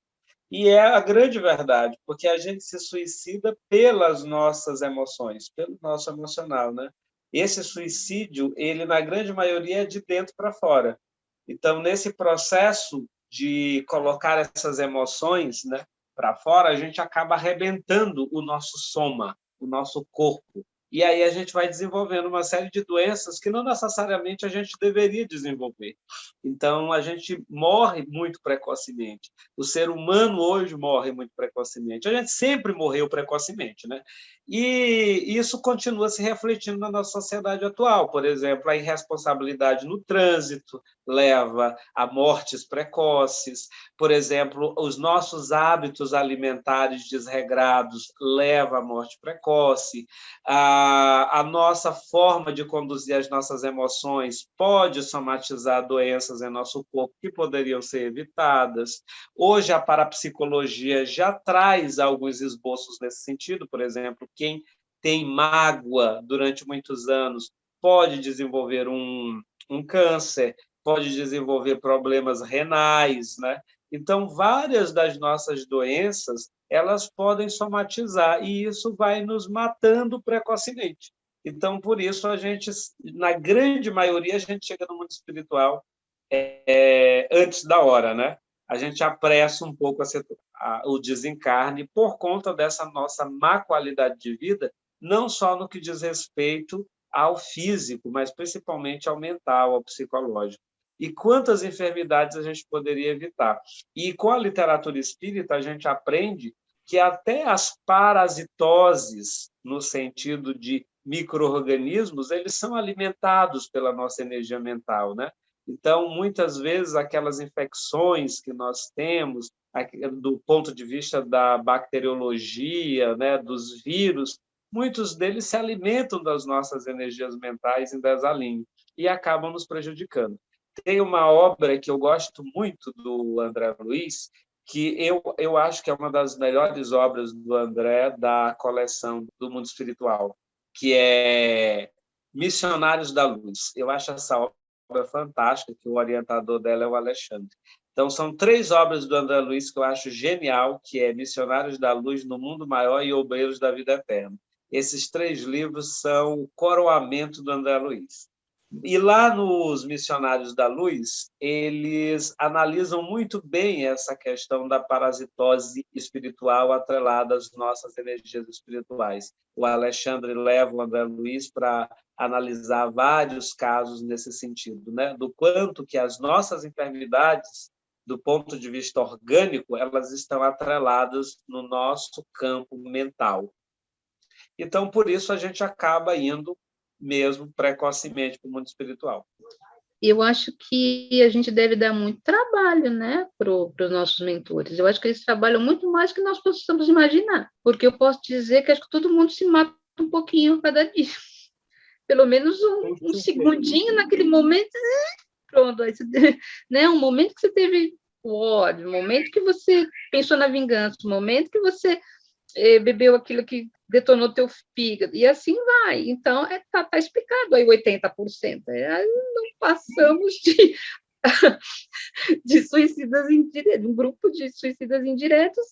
E é a grande verdade, porque a gente se suicida pelas nossas emoções, pelo nosso emocional, né? Esse suicídio, ele na grande maioria é de dentro para fora. Então, nesse processo de colocar essas emoções, né, para fora, a gente acaba arrebentando o nosso soma, o nosso corpo. E aí a gente vai desenvolvendo uma série de doenças que não necessariamente a gente deveria desenvolver. Então, a gente morre muito precocemente. O ser humano hoje morre muito precocemente. A gente sempre morreu precocemente, né? E isso continua se refletindo na nossa sociedade atual. Por exemplo, a irresponsabilidade no trânsito leva a mortes precoces. Por exemplo, os nossos hábitos alimentares desregrados levam à morte precoce. A nossa forma de conduzir as nossas emoções pode somatizar doenças em nosso corpo que poderiam ser evitadas. Hoje, a parapsicologia já traz alguns esboços nesse sentido. Por exemplo, quem tem mágoa durante muitos anos pode desenvolver um câncer, pode desenvolver problemas renais, né? Então, várias das nossas doenças, elas podem somatizar, e isso vai nos matando precocemente. Então, por isso, a gente, na grande maioria, a gente chega no mundo espiritual antes da hora, né? A gente apressa um pouco o desencarne por conta dessa nossa má qualidade de vida, não só no que diz respeito ao físico, mas principalmente ao mental, ao psicológico. E quantas enfermidades a gente poderia evitar? E com a literatura espírita, a gente aprende que até as parasitoses, no sentido de micro-organismos, eles são alimentados pela nossa energia mental, né? Então, muitas vezes, aquelas infecções que nós temos, do ponto de vista da bacteriologia, né, dos vírus, muitos deles se alimentam das nossas energias mentais em desalinho e acabam nos prejudicando. Tem uma obra que eu gosto muito do André Luiz, que eu acho que é uma das melhores obras do André, da coleção do Mundo Espiritual, que é Missionários da Luz. Eu acho essa obra fantástica, que o orientador dela é o Alexandre. Então, são 3 obras do André Luiz que eu acho genial, que é Missionários da Luz no Mundo Maior e Obreiros da Vida Eterna. Esses 3 livros são o coroamento do André Luiz. E lá nos Missionários da Luz, eles analisam muito bem essa questão da parasitose espiritual atrelada às nossas energias espirituais. O Alexandre leva o André Luiz para analisar vários casos nesse sentido, né? Do quanto que as nossas enfermidades, do ponto de vista orgânico, elas estão atreladas no nosso campo mental. Então, por isso, a gente acaba indo mesmo precocemente para o mundo espiritual. Eu acho que a gente deve dar muito trabalho, né, para os nossos mentores. Eu acho que eles trabalham muito mais do que nós possamos imaginar, porque eu posso dizer que acho que todo mundo se mata um pouquinho cada dia. Pelo menos um segundinho naquele momento, pronto, aí você, né, um momento que você teve o ódio, um momento que você pensou na vingança, um momento que você bebeu aquilo que detonou teu fígado, e assim vai. Então, tá explicado aí 80%. Não passamos de suicidas indiretos, um grupo de suicidas indiretos,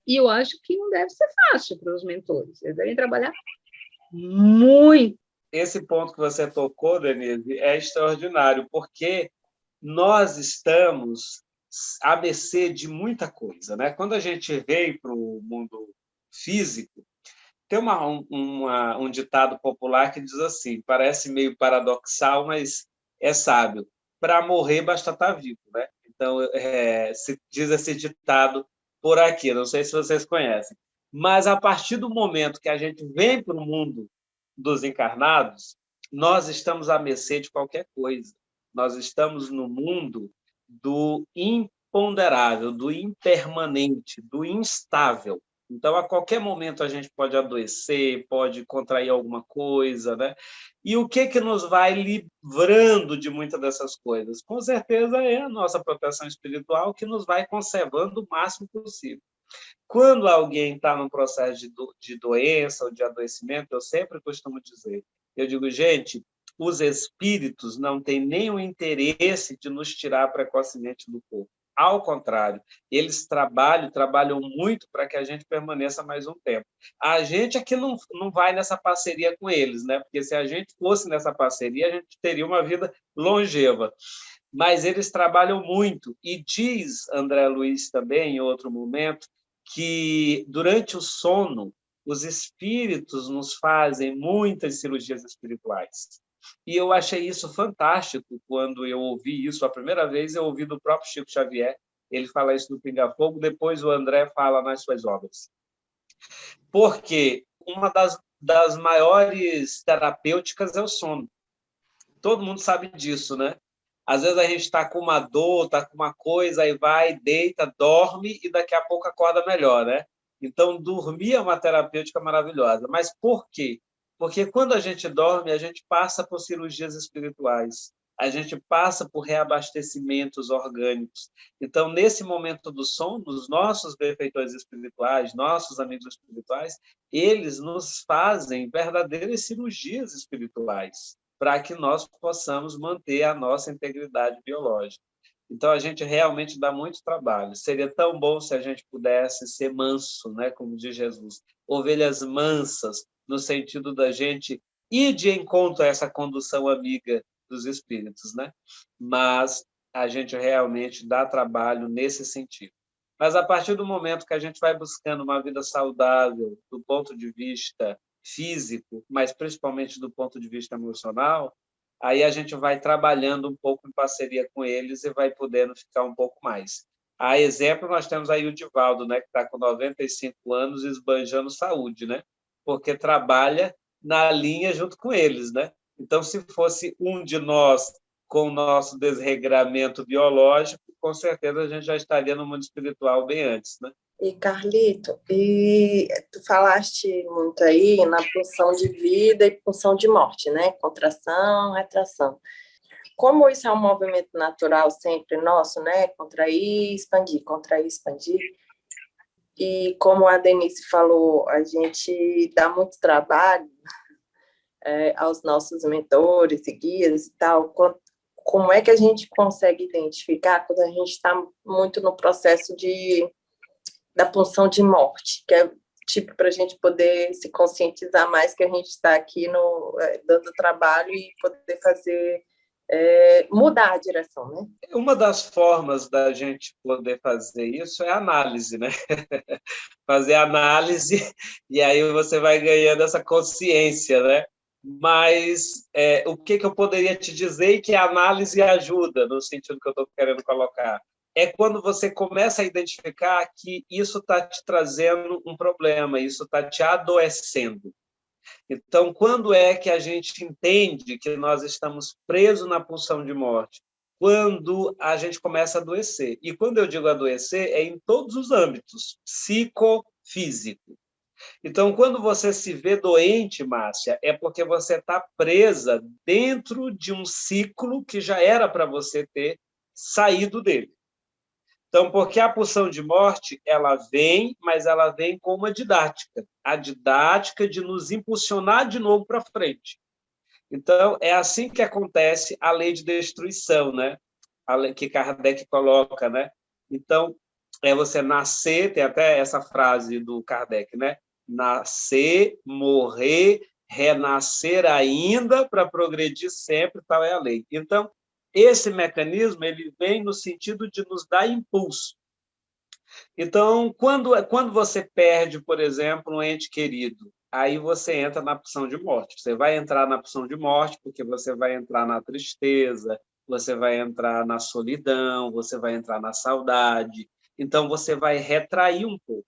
e eu acho que não deve ser fácil para os mentores. Eles devem trabalhar muito. Esse ponto que você tocou, Denise, é extraordinário, porque nós estamos à mercê de muita coisa, né? Quando a gente veio para o mundo físico, tem um ditado popular que diz assim, parece meio paradoxal, mas é sábio: para morrer basta estar vivo, né? Então, se diz esse ditado por aqui, não sei se vocês conhecem. Mas, a partir do momento que a gente vem para o mundo dos encarnados, nós estamos à mercê de qualquer coisa. Nós estamos no mundo do imponderável, do impermanente, do instável. Então, a qualquer momento a gente pode adoecer, pode contrair alguma coisa, né? E o que nos vai livrando de muitas dessas coisas? Com certeza é a nossa proteção espiritual que nos vai conservando o máximo possível. Quando alguém está num processo de doença ou de adoecimento, eu sempre costumo dizer, eu digo, gente, os espíritos não têm nenhum interesse de nos tirar precocemente do corpo. Ao contrário, eles trabalham muito para que a gente permaneça mais um tempo. A gente aqui não vai nessa parceria com eles, né? Porque se a gente fosse nessa parceria, a gente teria uma vida longeva. Mas eles trabalham muito. E diz André Luiz também, em outro momento, que durante o sono, os espíritos nos fazem muitas cirurgias espirituais. E eu achei isso fantástico quando eu ouvi isso. A primeira vez eu ouvi do próprio Chico Xavier, ele fala isso no Pinga Fogo, depois o André fala nas suas obras. Porque uma das maiores terapêuticas é o sono. Todo mundo sabe disso, né? Às vezes a gente está com uma dor, está com uma coisa, aí vai, deita, dorme e daqui a pouco acorda melhor, né? Então, dormir é uma terapêutica maravilhosa. Mas por quê? Porque quando a gente dorme, a gente passa por cirurgias espirituais, a gente passa por reabastecimentos orgânicos. Então, nesse momento do sono, os nossos benfeitores espirituais, nossos amigos espirituais, eles nos fazem verdadeiras cirurgias espirituais, para que nós possamos manter a nossa integridade biológica. Então, a gente realmente dá muito trabalho. Seria tão bom se a gente pudesse ser manso, né? Como diz Jesus, ovelhas mansas, no sentido da gente ir de encontro a essa condução amiga dos espíritos, né? Mas a gente realmente dá trabalho nesse sentido. Mas a partir do momento que a gente vai buscando uma vida saudável, do ponto de vista físico, mas principalmente do ponto de vista emocional, aí a gente vai trabalhando um pouco em parceria com eles e vai podendo ficar um pouco mais. A exemplo, nós temos aí o Divaldo, né, que está com 95 anos esbanjando saúde, né, porque trabalha na linha junto com eles, né? Então, se fosse um de nós com o nosso desregramento biológico, com certeza a gente já estaria no mundo espiritual bem antes, né? E, Carlito, tu falaste muito aí na pulsão de vida e pulsão de morte, né? Contração, retração. Como isso é um movimento natural sempre nosso, né? Contrair, expandir. E como a Denise falou, a gente dá muito trabalho aos nossos mentores e guias e tal. Como é que a gente consegue identificar quando a gente está muito no processo da pulsão de morte, que é tipo para a gente poder se conscientizar mais que a gente está aqui dando trabalho e poder fazer mudar a direção, né? Uma das formas da gente poder fazer isso é a análise, né? Fazer análise e aí você vai ganhando essa consciência, né? Mas o que eu poderia te dizer que a análise ajuda, no sentido que eu estou querendo colocar? É quando você começa a identificar que isso está te trazendo um problema, isso está te adoecendo. Então, quando é que a gente entende que nós estamos presos na pulsão de morte? Quando a gente começa a adoecer. E quando eu digo adoecer, é em todos os âmbitos, psicofísico. Então, quando você se vê doente, Márcia, é porque você está presa dentro de um ciclo que já era para você ter saído dele. Então, porque a pulsão de morte, ela vem, mas ela vem com uma didática. A didática de nos impulsionar de novo para frente. Então, é assim que acontece a lei de destruição, né? A lei que Kardec coloca, né? Então, é você nascer, tem até essa frase do Kardec, né? Nascer, morrer, renascer ainda para progredir sempre, tal é a lei. Então, esse mecanismo ele vem no sentido de nos dar impulso. Então, quando você perde, por exemplo, um ente querido, aí você entra na pulsão de morte. Você vai entrar na pulsão de morte porque você vai entrar na tristeza, você vai entrar na solidão, você vai entrar na saudade. Então, você vai retrair um pouco.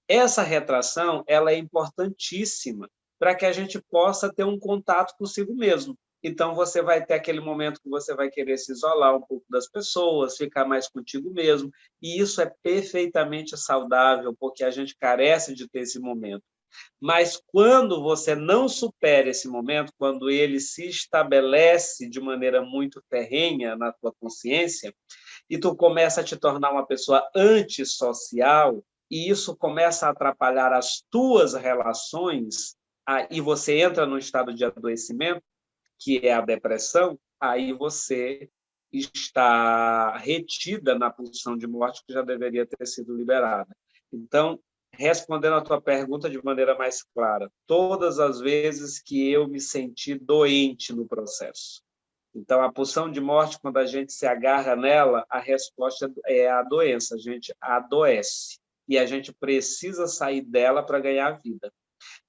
Essa retração ela é importantíssima para que a gente possa ter um contato consigo mesmo. então você vai ter aquele momento que você vai querer se isolar um pouco das pessoas, ficar mais contigo mesmo, e isso é perfeitamente saudável, porque a gente carece de ter esse momento. Mas quando você não supera esse momento, quando ele se estabelece de maneira muito ferrenha na tua consciência, e tu começa a te tornar uma pessoa antissocial, e isso começa a atrapalhar as tuas relações, e você entra num estado de adoecimento, que é a depressão, aí você está retida na pulsão de morte que já deveria ter sido liberada. Então, respondendo a tua pergunta de maneira mais clara, todas as vezes que eu me senti doente no processo. Então, a pulsão de morte, quando a gente se agarra nela, a resposta é a doença, a gente adoece. E a gente precisa sair dela para ganhar vida.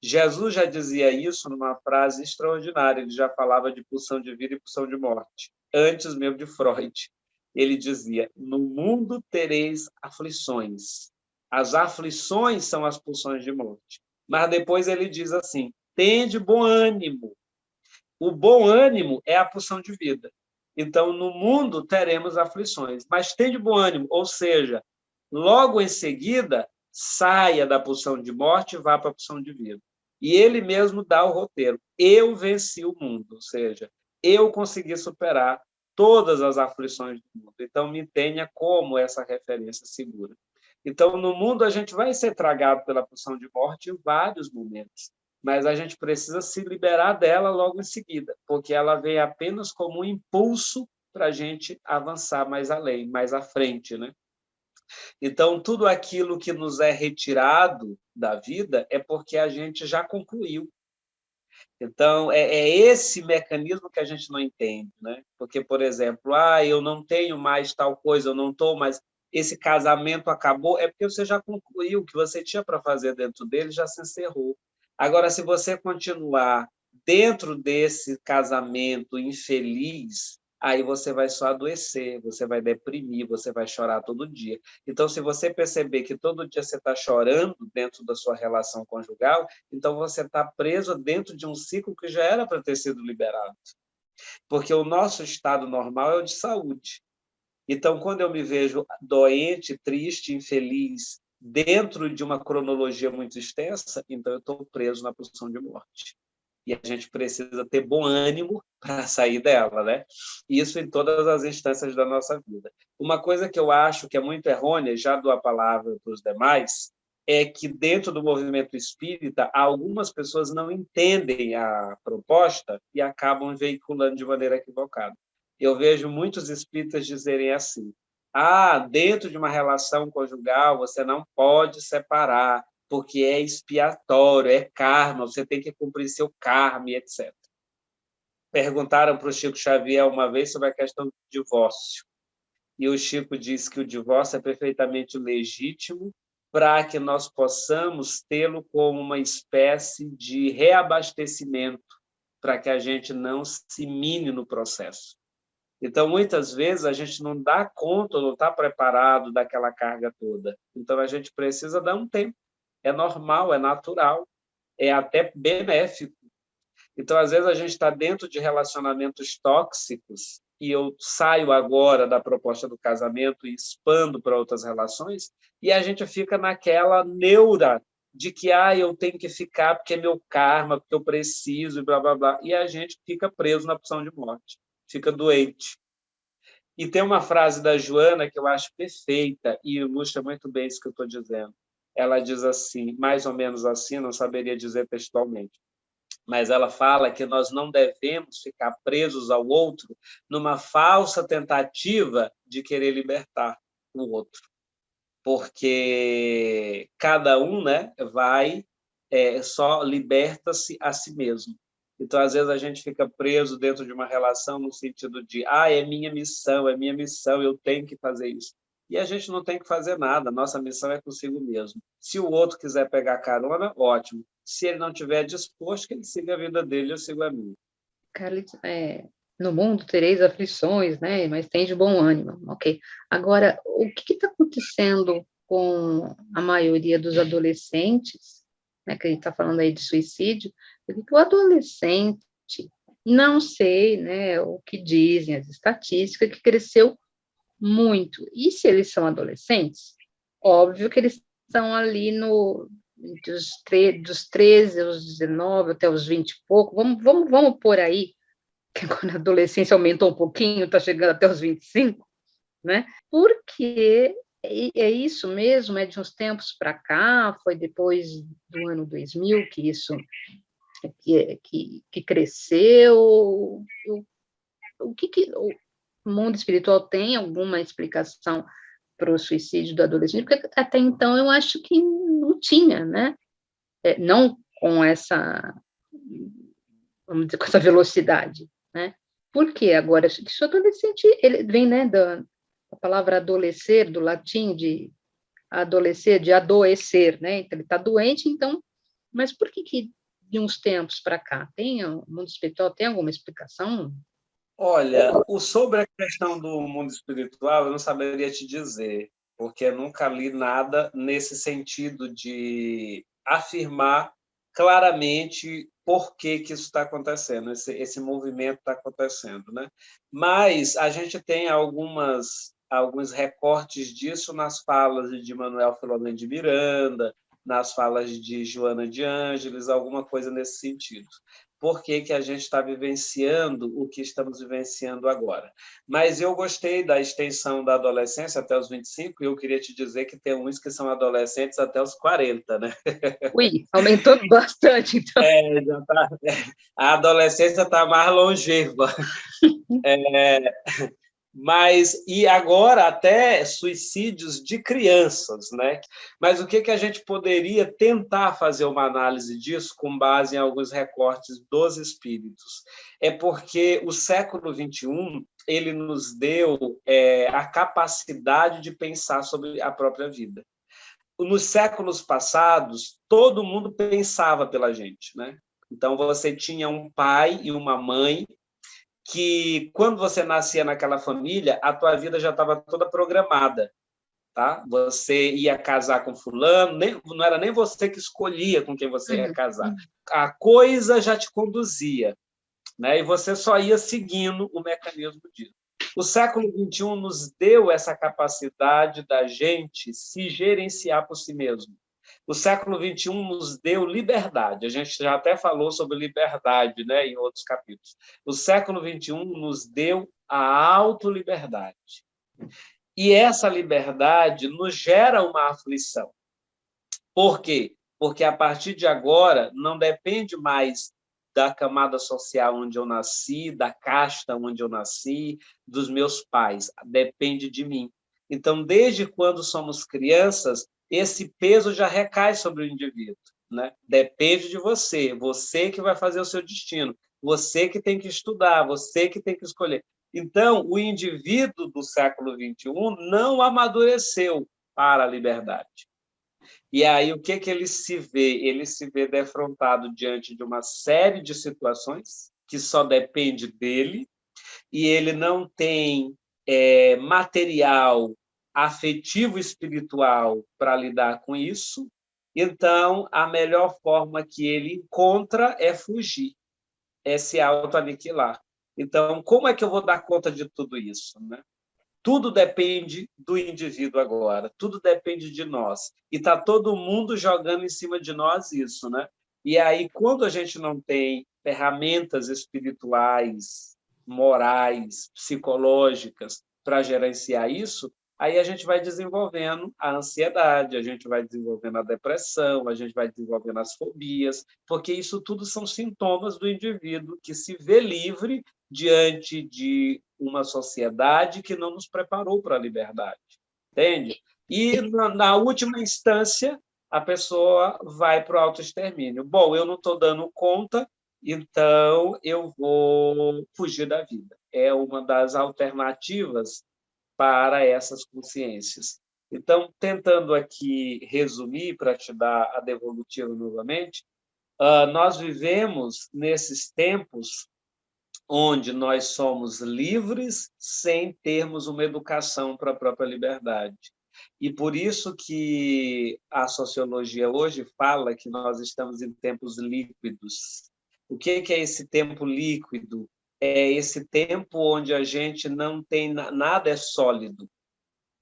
Jesus já dizia isso numa frase extraordinária, ele já falava de pulsão de vida e pulsão de morte, antes mesmo de Freud. Ele dizia, no mundo tereis aflições. As aflições são as pulsões de morte. Mas depois ele diz assim, tende bom ânimo. O bom ânimo é a pulsão de vida. Então, no mundo teremos aflições, mas tende bom ânimo, ou seja, logo em seguida, saia da pulsão de morte e vá para a pulsão de vida. E ele mesmo dá o roteiro. Eu venci o mundo, ou seja, eu consegui superar todas as aflições do mundo. Então, me tenha como essa referência segura. Então, no mundo, a gente vai ser tragado pela pulsão de morte em vários momentos, mas a gente precisa se liberar dela logo em seguida, porque ela vem apenas como um impulso para a gente avançar mais além, mais à frente, né? Então, tudo aquilo que nos é retirado da vida é porque a gente já concluiu. Então, é esse mecanismo que a gente não entende, né? Porque, por exemplo, eu não tenho mais tal coisa, eu não estou mais... Esse casamento acabou, é porque você já concluiu o que você tinha para fazer dentro dele, já se encerrou. Agora, se você continuar dentro desse casamento infeliz, aí você vai só adoecer, você vai deprimir, você vai chorar todo dia. Então, se você perceber que todo dia você está chorando dentro da sua relação conjugal, então você está preso dentro de um ciclo que já era para ter sido liberado. Porque o nosso estado normal é o de saúde. Então, quando eu me vejo doente, triste, infeliz, dentro de uma cronologia muito extensa, então eu estou preso na pulsão de morte. E a gente precisa ter bom ânimo para sair dela, né? Isso em todas as instâncias da nossa vida. Uma coisa que eu acho que é muito errônea, já dou a palavra para os demais, é que dentro do movimento espírita, algumas pessoas não entendem a proposta e acabam veiculando de maneira equivocada. Eu vejo muitos espíritas dizerem assim, dentro de uma relação conjugal você não pode separar, porque é expiatório, é karma, você tem que cumprir seu karma, etc. Perguntaram para o Chico Xavier uma vez sobre a questão do divórcio. E o Chico disse que o divórcio é perfeitamente legítimo para que nós possamos tê-lo como uma espécie de reabastecimento, para que a gente não se mine no processo. Então, muitas vezes, a gente não dá conta, não está preparado daquela carga toda. Então, a gente precisa dar um tempo. É normal, é natural, é até benéfico. Então, às vezes, a gente está dentro de relacionamentos tóxicos e eu saio agora da proposta do casamento e expando para outras relações e a gente fica naquela neura de que eu tenho que ficar porque é meu karma, porque eu preciso, e blá, blá, blá. E a gente fica preso na pulsão de morte, fica doente. E tem uma frase da Joana que eu acho perfeita e ilustra muito bem isso que eu estou dizendo. Ela diz assim, mais ou menos assim, não saberia dizer textualmente, mas ela fala que nós não devemos ficar presos ao outro numa falsa tentativa de querer libertar o outro, porque cada um, né, só liberta-se a si mesmo. Então, às vezes, a gente fica preso dentro de uma relação no sentido de é minha missão, eu tenho que fazer isso. E a gente não tem que fazer nada, nossa missão é consigo mesmo. Se o outro quiser pegar carona, ótimo. Se ele não estiver disposto, que ele siga a vida dele, eu sigo a minha. Carlito, no mundo tereis aflições, né? Mas tem de bom ânimo, ok. Agora, o que está acontecendo com a maioria dos adolescentes, né? Que a gente está falando aí de suicídio, porque o adolescente, Não sei, né, o que dizem as estatísticas, que cresceu muito. E se eles são adolescentes, óbvio que eles estão ali dos 13 aos 19, até os 20 e pouco, vamos por aí, que agora a adolescência aumentou um pouquinho, está chegando até os 25, né? Porque é isso mesmo, é de uns tempos para cá, foi depois do ano 2000 que isso que cresceu. O mundo espiritual tem alguma explicação para o suicídio do adolescente? Porque até então eu acho que não tinha, né? Não com essa, vamos dizer, com essa velocidade, né? Porque agora, se o adolescente, ele vem, né, da palavra adolescer, do latim de adolescer, de adoecer, né? Então, ele está doente, então, mas por que de uns tempos para cá? O mundo espiritual tem alguma explicação? Olha, sobre a questão do mundo espiritual, eu não saberia te dizer, porque eu nunca li nada nesse sentido de afirmar claramente por que isso está acontecendo, esse movimento está acontecendo, né? Mas a gente tem alguns recortes disso nas falas de Manuel Filomeno de Miranda, nas falas de Joana de Ângeles, alguma coisa nesse sentido. Por que a gente está vivenciando o que estamos vivenciando agora? Mas eu gostei da extensão da adolescência até os 25, e eu queria te dizer que tem uns que são adolescentes até os 40, né? Ui, aumentou bastante, então. A adolescência está mais longeva. Mas, e agora até suicídios de crianças, né? Mas o que a gente poderia tentar fazer uma análise disso com base em alguns recortes dos espíritos? É porque o século XXI ele nos deu a capacidade de pensar sobre a própria vida. Nos séculos passados, todo mundo pensava pela gente, né? Então, você tinha um pai e uma mãe que, quando você nascia naquela família, a tua vida já estava toda programada. Tá? Você ia casar com fulano, não era nem você que escolhia com quem você ia casar. A coisa já te conduzia, né? E você só ia seguindo o mecanismo disso. O século XXI nos deu essa capacidade da gente se gerenciar por si mesmo. O século XXI nos deu liberdade. A gente já até falou sobre liberdade, né, em outros capítulos. O século XXI nos deu a autoliberdade. E essa liberdade nos gera uma aflição. Por quê? Porque, a partir de agora, não depende mais da camada social onde eu nasci, da casta onde eu nasci, dos meus pais. Depende de mim. Então, desde quando somos crianças, esse peso já recai sobre o indivíduo, né? Depende de você, você que vai fazer o seu destino, você que tem que estudar, você que tem que escolher. Então, o indivíduo do século XXI não amadureceu para a liberdade. E aí, o que ele se vê? Ele se vê defrontado diante de uma série de situações que só depende dele, e ele não tem material afetivo espiritual para lidar com isso. Então, a melhor forma que ele encontra é fugir, é se autoaniquilar. Então, como é que eu vou dar conta de tudo isso, né? Tudo depende do indivíduo agora, tudo depende de nós. E está todo mundo jogando em cima de nós isso, né? E aí, quando a gente não tem ferramentas espirituais, morais, psicológicas para gerenciar isso, aí a gente vai desenvolvendo a ansiedade, a gente vai desenvolvendo a depressão, a gente vai desenvolvendo as fobias, porque isso tudo são sintomas do indivíduo que se vê livre diante de uma sociedade que não nos preparou para a liberdade, entende? E, na última instância, a pessoa vai para o autoextermínio. Bom, eu não estou dando conta, então eu vou fugir da vida. É uma das alternativas para essas consciências. Então, tentando aqui resumir, para te dar a devolutiva novamente, nós vivemos nesses tempos onde nós somos livres sem termos uma educação para a própria liberdade. E por isso que a sociologia hoje fala que nós estamos em tempos líquidos. O que é esse tempo líquido? É esse tempo onde a gente não tem nada é sólido.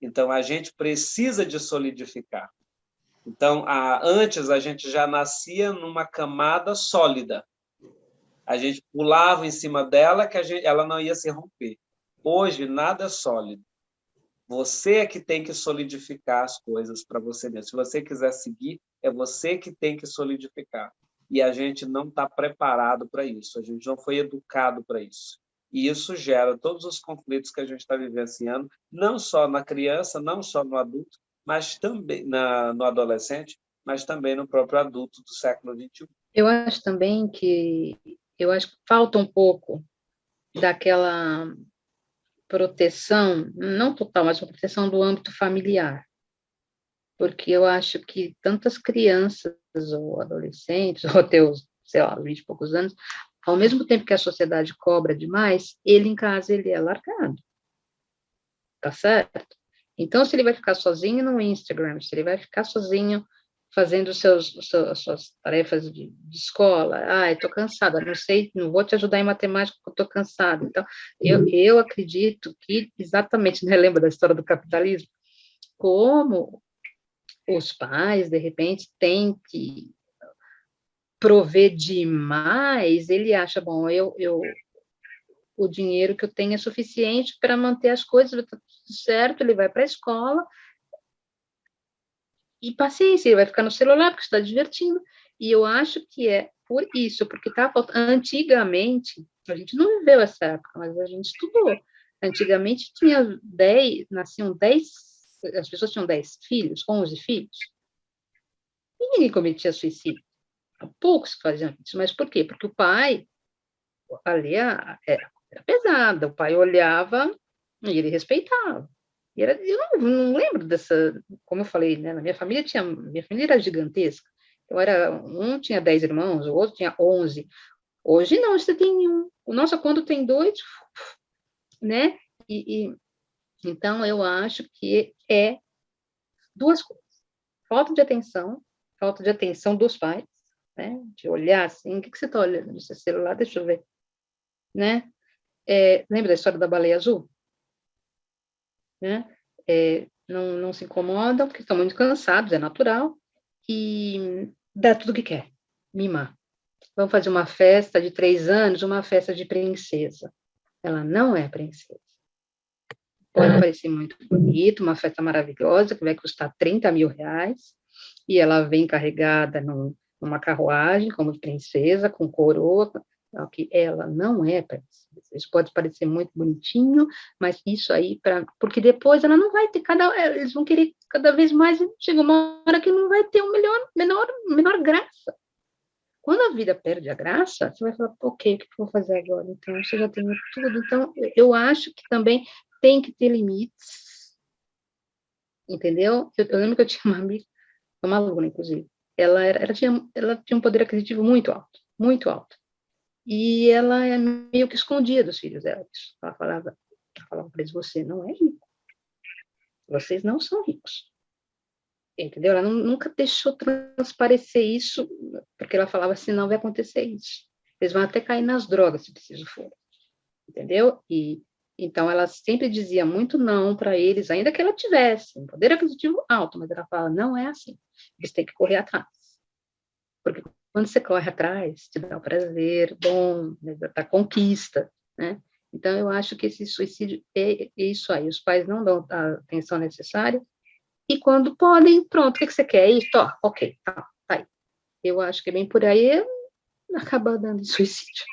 Então, a gente precisa de solidificar. Então, antes a gente já nascia numa camada sólida. A gente pulava em cima dela que ela não ia se romper. Hoje, nada é sólido. Você é que tem que solidificar as coisas para você mesmo. Se você quiser seguir, é você que tem que solidificar. E a gente não está preparado para isso. A gente não foi educado para isso. E isso gera todos os conflitos que a gente está vivenciando, não só na criança, não só no adulto, mas também no adolescente, mas também no próprio adulto do século XXI. Eu acho também que falta um pouco daquela proteção, não total, mas uma proteção do âmbito familiar. Porque eu acho que tantas crianças ou adolescentes, ou até os, sei lá, 20 e poucos anos, ao mesmo tempo que a sociedade cobra demais, ele em casa ele é largado. Tá certo? Então, se ele vai ficar sozinho no Instagram, se ele vai ficar sozinho fazendo as suas tarefas de escola, estou cansada, não sei, não vou te ajudar em matemática porque estou cansada. Então, eu acredito que, exatamente, né, lembra da história do capitalismo? Como os pais, de repente, têm que prover demais, ele acha, bom, o dinheiro que eu tenho é suficiente para manter as coisas, está tudo certo, ele vai para a escola, e paciência, ele vai ficar no celular porque está divertindo. E eu acho que é por isso, porque tá faltando. Antigamente, a gente não viveu essa época, mas a gente estudou. Antigamente nasciam 10, as pessoas tinham 10 filhos, 11 filhos, e ninguém cometia suicídio. Poucos faziam isso, mas por quê? Porque o pai, ali era pesada, o pai olhava e ele respeitava. Eu não lembro dessa, como eu falei, né? Na minha família era gigantesca. Um tinha 10 irmãos, o outro tinha 11. Hoje não, você tem um. Nossa, quando tem 2, né? Então eu acho que é duas coisas: falta de atenção dos pais, né? De olhar assim, o que você está olhando no seu celular? Deixa eu ver, né? Lembra da história da baleia azul? Né? Não se incomodam, porque estão muito cansados, é natural, e dá tudo o que quer, mimar. Vamos fazer uma festa de 3 anos, uma festa de princesa. Ela não é princesa. Pode parecer muito bonito, uma festa maravilhosa, que vai custar R$30 mil, e ela vem carregada numa carruagem, como princesa, com coroa, que ela não é princesa. Isso pode parecer muito bonitinho, mas isso aí, porque depois ela não vai ter, eles vão querer cada vez mais, e chega uma hora que não vai ter menor graça. Quando a vida perde a graça, você vai falar, ok, o que eu vou fazer agora? Então, você já tem tudo. Então, eu acho que também tem que ter limites, entendeu? Eu lembro que eu tinha uma amiga, uma aluna, inclusive, ela tinha um poder aquisitivo muito alto. E ela meio que escondia dos filhos dela. Ela falava para eles, você não é rico. Vocês não são ricos. Entendeu? Ela nunca deixou transparecer isso, porque ela falava assim, não vai acontecer isso. Eles vão até cair nas drogas, se preciso for. Entendeu? Então, ela sempre dizia muito não para eles, ainda que ela tivesse um poder aquisitivo alto, mas ela fala, não é assim. Eles têm que correr atrás. Porque quando você corre atrás, te dá o prazer, bom, né, da conquista, né? Então, eu acho que esse suicídio é isso aí. Os pais não dão a atenção necessária, e quando podem, pronto, o que você quer? Isso, ok, tá aí. Eu acho que é bem por aí, acaba dando suicídio.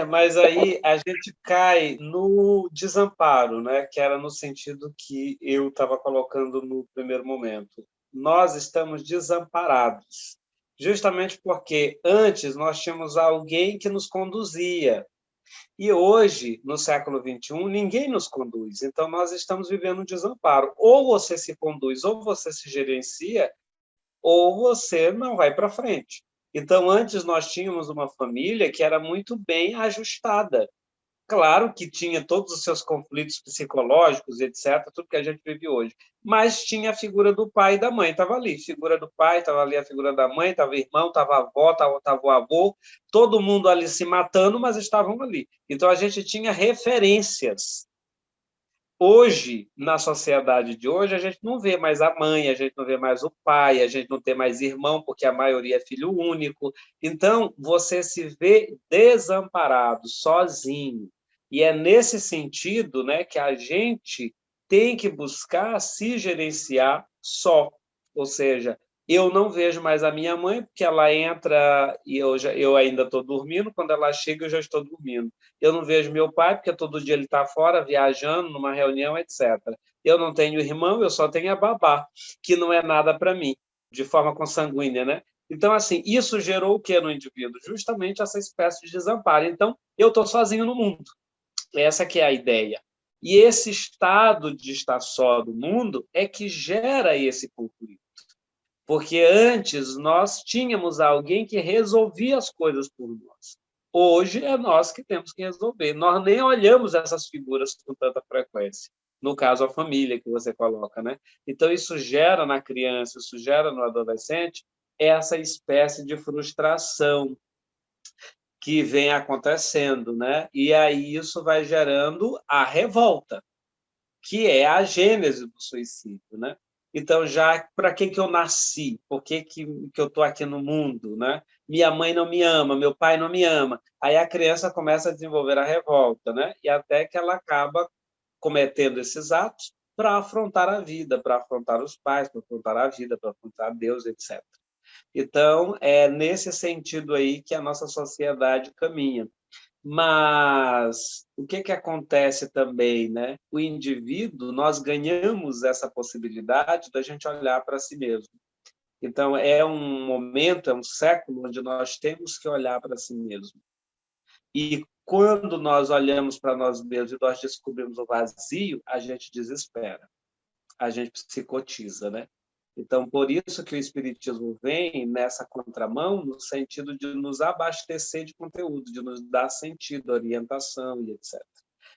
Mas aí a gente cai no desamparo, né? Que era no sentido que eu estava colocando no primeiro momento. Nós estamos desamparados. Justamente porque antes nós tínhamos alguém que nos conduzia. E hoje, no século XXI, ninguém nos conduz. Então, nós estamos vivendo um desamparo. Ou você se conduz, ou você se gerencia, ou você não vai para frente. Então, antes nós tínhamos uma família que era muito bem ajustada. Claro que tinha todos os seus conflitos psicológicos, etc., tudo que a gente vive hoje, mas tinha a figura do pai e da mãe, estava ali, figura do pai, estava ali a figura da mãe, estava o irmão, estava a avó, estava o avô, todo mundo ali se matando, mas estavam ali. Então, a gente tinha referências. Hoje, na sociedade de hoje, a gente não vê mais a mãe, a gente não vê mais o pai, a gente não tem mais irmão, porque a maioria é filho único. Então, você se vê desamparado, sozinho. E é nesse sentido, né, que a gente tem que buscar se gerenciar só. Ou seja, eu não vejo mais a minha mãe, porque ela entra e eu ainda estou dormindo, quando ela chega eu já estou dormindo. Eu não vejo meu pai, porque todo dia ele está fora, viajando, numa reunião, etc. Eu não tenho irmão, eu só tenho a babá, que não é nada para mim, de forma consanguínea, né? Então, assim, isso gerou o que no indivíduo? Justamente essa espécie de desamparo. Então, eu estou sozinho no mundo. Essa que é a ideia. E esse estado de estar só do mundo é que gera esse conflito. Porque antes nós tínhamos alguém que resolvia as coisas por nós. Hoje é nós que temos que resolver. Nós nem olhamos essas figuras com tanta frequência. No caso, a família que você coloca, né? Então, isso gera na criança, isso gera no adolescente essa espécie de frustração que vem acontecendo, né? E aí isso vai gerando a revolta, que é a gênese do suicídio, né? Então, já para que eu nasci? Por que eu estou aqui no mundo, né? Minha mãe não me ama, meu pai não me ama. Aí a criança começa a desenvolver a revolta, né? E até que ela acaba cometendo esses atos para afrontar a vida, para afrontar os pais, para afrontar a vida, para afrontar Deus, etc. Então, é nesse sentido aí que a nossa sociedade caminha. Mas o que acontece também, né? O indivíduo, nós ganhamos essa possibilidade da gente olhar para si mesmo. Então, é um momento, é um século onde nós temos que olhar para si mesmo. E quando nós olhamos para nós mesmos e nós descobrimos o vazio, a gente desespera, a gente psicotiza, né? Então, por isso que o Espiritismo vem nessa contramão, no sentido de nos abastecer de conteúdo, de nos dar sentido, orientação e etc.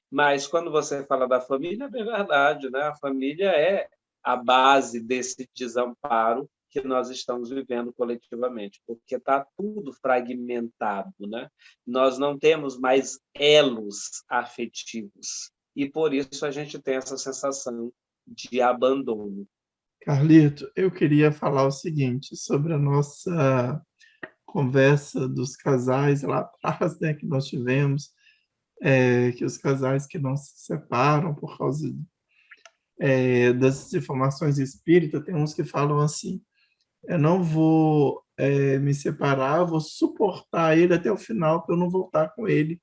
Mas, quando você fala da família, é verdade, né? A família é a base desse desamparo que nós estamos vivendo coletivamente, porque está tudo fragmentado, né? Nós não temos mais elos afetivos, e por isso a gente tem essa sensação de abandono. Carlito, eu queria falar o seguinte sobre a nossa conversa dos casais lá atrás, né, que nós tivemos, que os casais que não se separam por causa das informações espíritas, tem uns que falam assim, eu não vou me separar, vou suportar ele até o final para eu não voltar com ele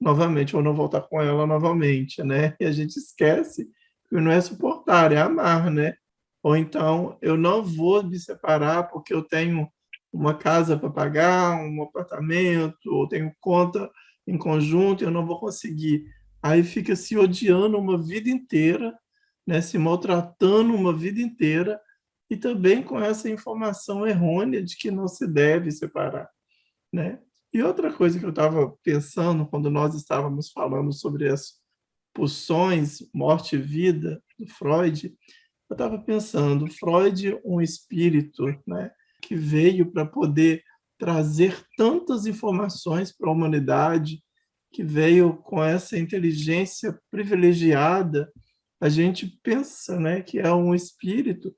novamente, ou não voltar com ela novamente, né? E a gente esquece que não é suportar, é amar, né? Ou então, eu não vou me separar porque eu tenho uma casa para pagar, um apartamento, ou tenho conta em conjunto, eu não vou conseguir. Aí fica se odiando uma vida inteira, né? Se maltratando uma vida inteira, e também com essa informação errônea de que não se deve separar, né? E outra coisa que eu estava pensando quando nós estávamos falando sobre as pulsões, morte e vida, do Freud, eu estava pensando, Freud, um espírito, né, que veio para poder trazer tantas informações para a humanidade, que veio com essa inteligência privilegiada, a gente pensa, né, que é um espírito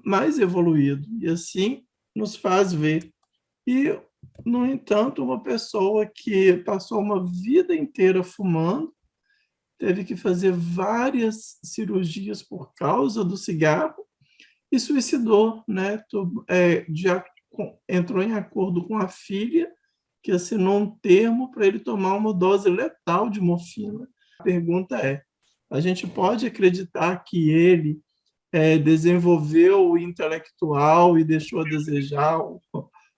mais evoluído, e assim nos faz ver. E, no entanto, uma pessoa que passou uma vida inteira fumando, teve que fazer várias cirurgias por causa do cigarro e suicidou, né? Entrou em acordo com a filha, que assinou um termo para ele tomar uma dose letal de morfina. A pergunta é, a gente pode acreditar que ele desenvolveu o intelectual e deixou a desejar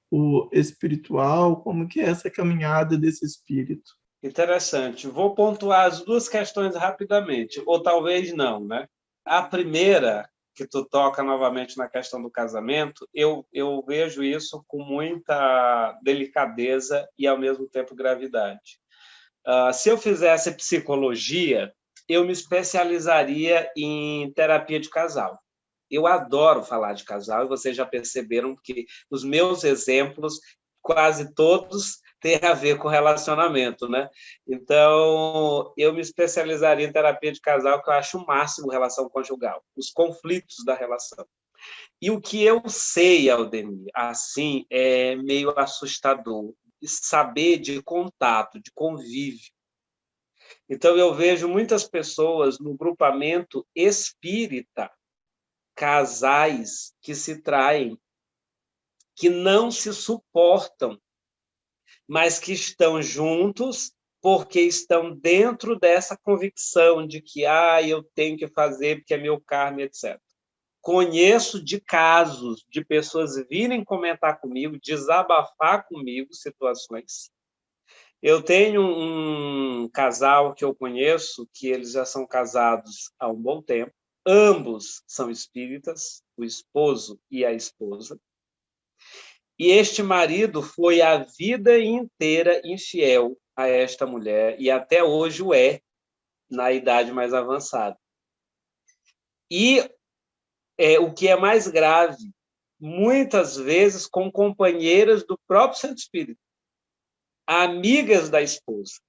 o espiritual? Como que é essa caminhada desse espírito? Interessante. Vou pontuar as duas questões rapidamente, ou talvez não, né? A primeira, que tu toca novamente na questão do casamento, eu vejo isso com muita delicadeza e, ao mesmo tempo, gravidade. Se eu fizesse psicologia, eu me especializaria em terapia de casal. Eu adoro falar de casal, e vocês já perceberam que os meus exemplos, quase todos, têm a ver com relacionamento, né? Então, eu me especializaria em terapia de casal, que eu acho o máximo relação conjugal, os conflitos da relação. E o que eu sei, Aldemir, assim, é meio assustador, saber de contato, de convívio. Então, eu vejo muitas pessoas no grupamento espírita, casais que se traem, que não se suportam, mas que estão juntos porque estão dentro dessa convicção de que eu tenho que fazer porque é meu karma, etc. Conheço de casos de pessoas virem comentar comigo, desabafar comigo situações. Eu tenho um casal que eu conheço, que eles já são casados há um bom tempo. Ambos são espíritas, o esposo e a esposa. E este marido foi a vida inteira infiel a esta mulher, e até hoje o é, na idade mais avançada. E o que é mais grave, muitas vezes com companheiras do próprio Santo Espírito, amigas da esposa.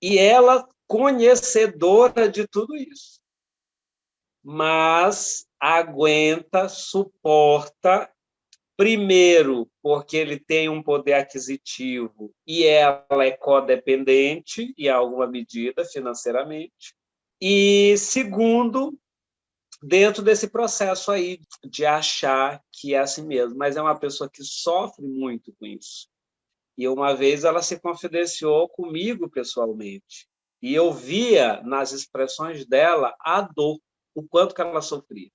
E ela conhecedora de tudo isso. Mas aguenta, suporta, primeiro, porque ele tem um poder aquisitivo e ela é codependente, em alguma medida, financeiramente. E, segundo, dentro desse processo aí de achar que é assim mesmo, mas é uma pessoa que sofre muito com isso. E uma vez ela se confidenciou comigo pessoalmente, e eu via nas expressões dela a dor, o quanto que ela sofria.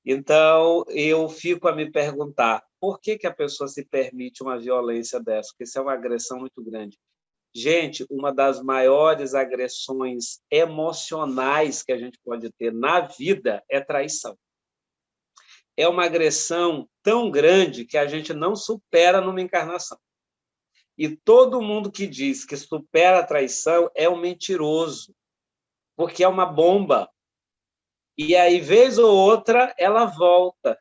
Então, eu fico a me perguntar, por que a pessoa se permite uma violência dessa? Porque isso é uma agressão muito grande. Gente, uma das maiores agressões emocionais que a gente pode ter na vida é traição. É uma agressão tão grande que a gente não supera numa encarnação. E todo mundo que diz que supera a traição é um mentiroso, porque é uma bomba. E aí, vez ou outra, ela volta.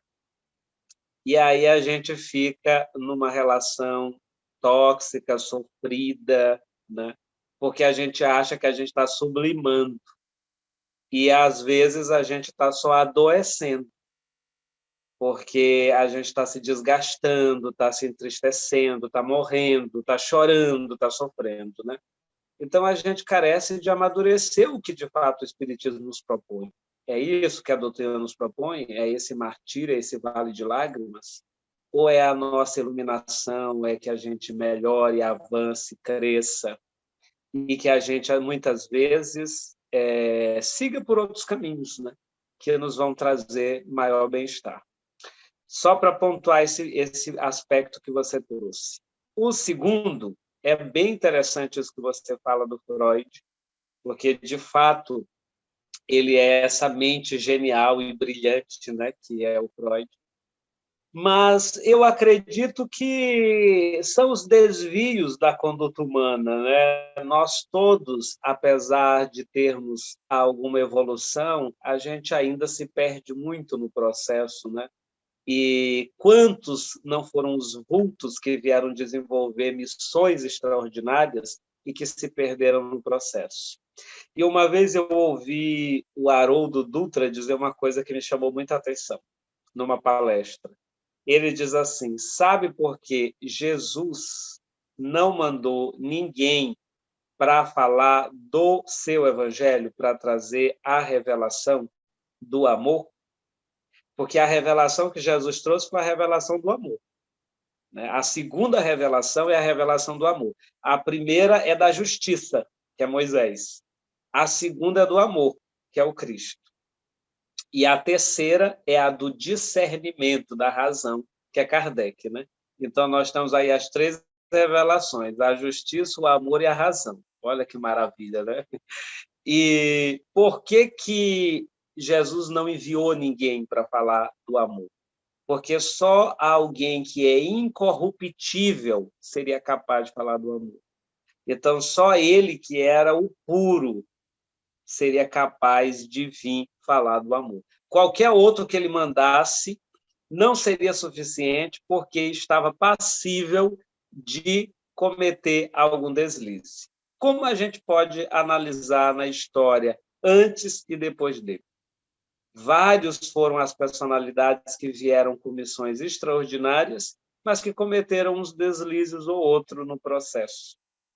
E aí a gente fica numa relação tóxica, sofrida, né? Porque a gente acha que a gente está sublimando. E, às vezes, a gente está só adoecendo, porque a gente está se desgastando, está se entristecendo, está morrendo, está chorando, está sofrendo, né? Então, a gente carece de amadurecer o que, de fato, o Espiritismo nos propõe. É isso que a doutrina nos propõe? É esse martírio, é esse vale de lágrimas? Ou é a nossa iluminação, é que a gente melhore, avance, cresça, e que a gente, muitas vezes, siga por outros caminhos, né? Que nos vão trazer maior bem-estar. Só para pontuar esse aspecto que você trouxe. O segundo, é bem interessante isso que você fala do Freud, porque, de fato, ele é essa mente genial e brilhante, né, que é o Freud. Mas eu acredito que são os desvios da conduta humana, né? Nós todos, apesar de termos alguma evolução, a gente ainda se perde muito no processo, né? E quantos não foram os vultos que vieram desenvolver missões extraordinárias e que se perderam no processo? E uma vez eu ouvi o Haroldo Dutra dizer uma coisa que me chamou muita atenção numa palestra. Ele diz assim: sabe por que Jesus não mandou ninguém para falar do seu evangelho, para trazer a revelação do amor? Porque a revelação que Jesus trouxe foi a revelação do amor. A segunda revelação é a revelação do amor. A primeira é da justiça, que é Moisés. A segunda é do amor, que é o Cristo. E a terceira é a do discernimento, da razão, que é Kardec, né? Então, nós temos aí as três revelações: a justiça, o amor e a razão. Olha que maravilha, né? E por que Jesus não enviou ninguém para falar do amor? Porque só alguém que é incorruptível seria capaz de falar do amor. Então, só ele, que era o puro, seria capaz de vir falar do amor. Qualquer outro que ele mandasse não seria suficiente, porque estava passível de cometer algum deslize. Como a gente pode analisar na história antes e depois dele? Vários foram as personalidades que vieram com missões extraordinárias, mas que cometeram uns deslizes ou outro no processo,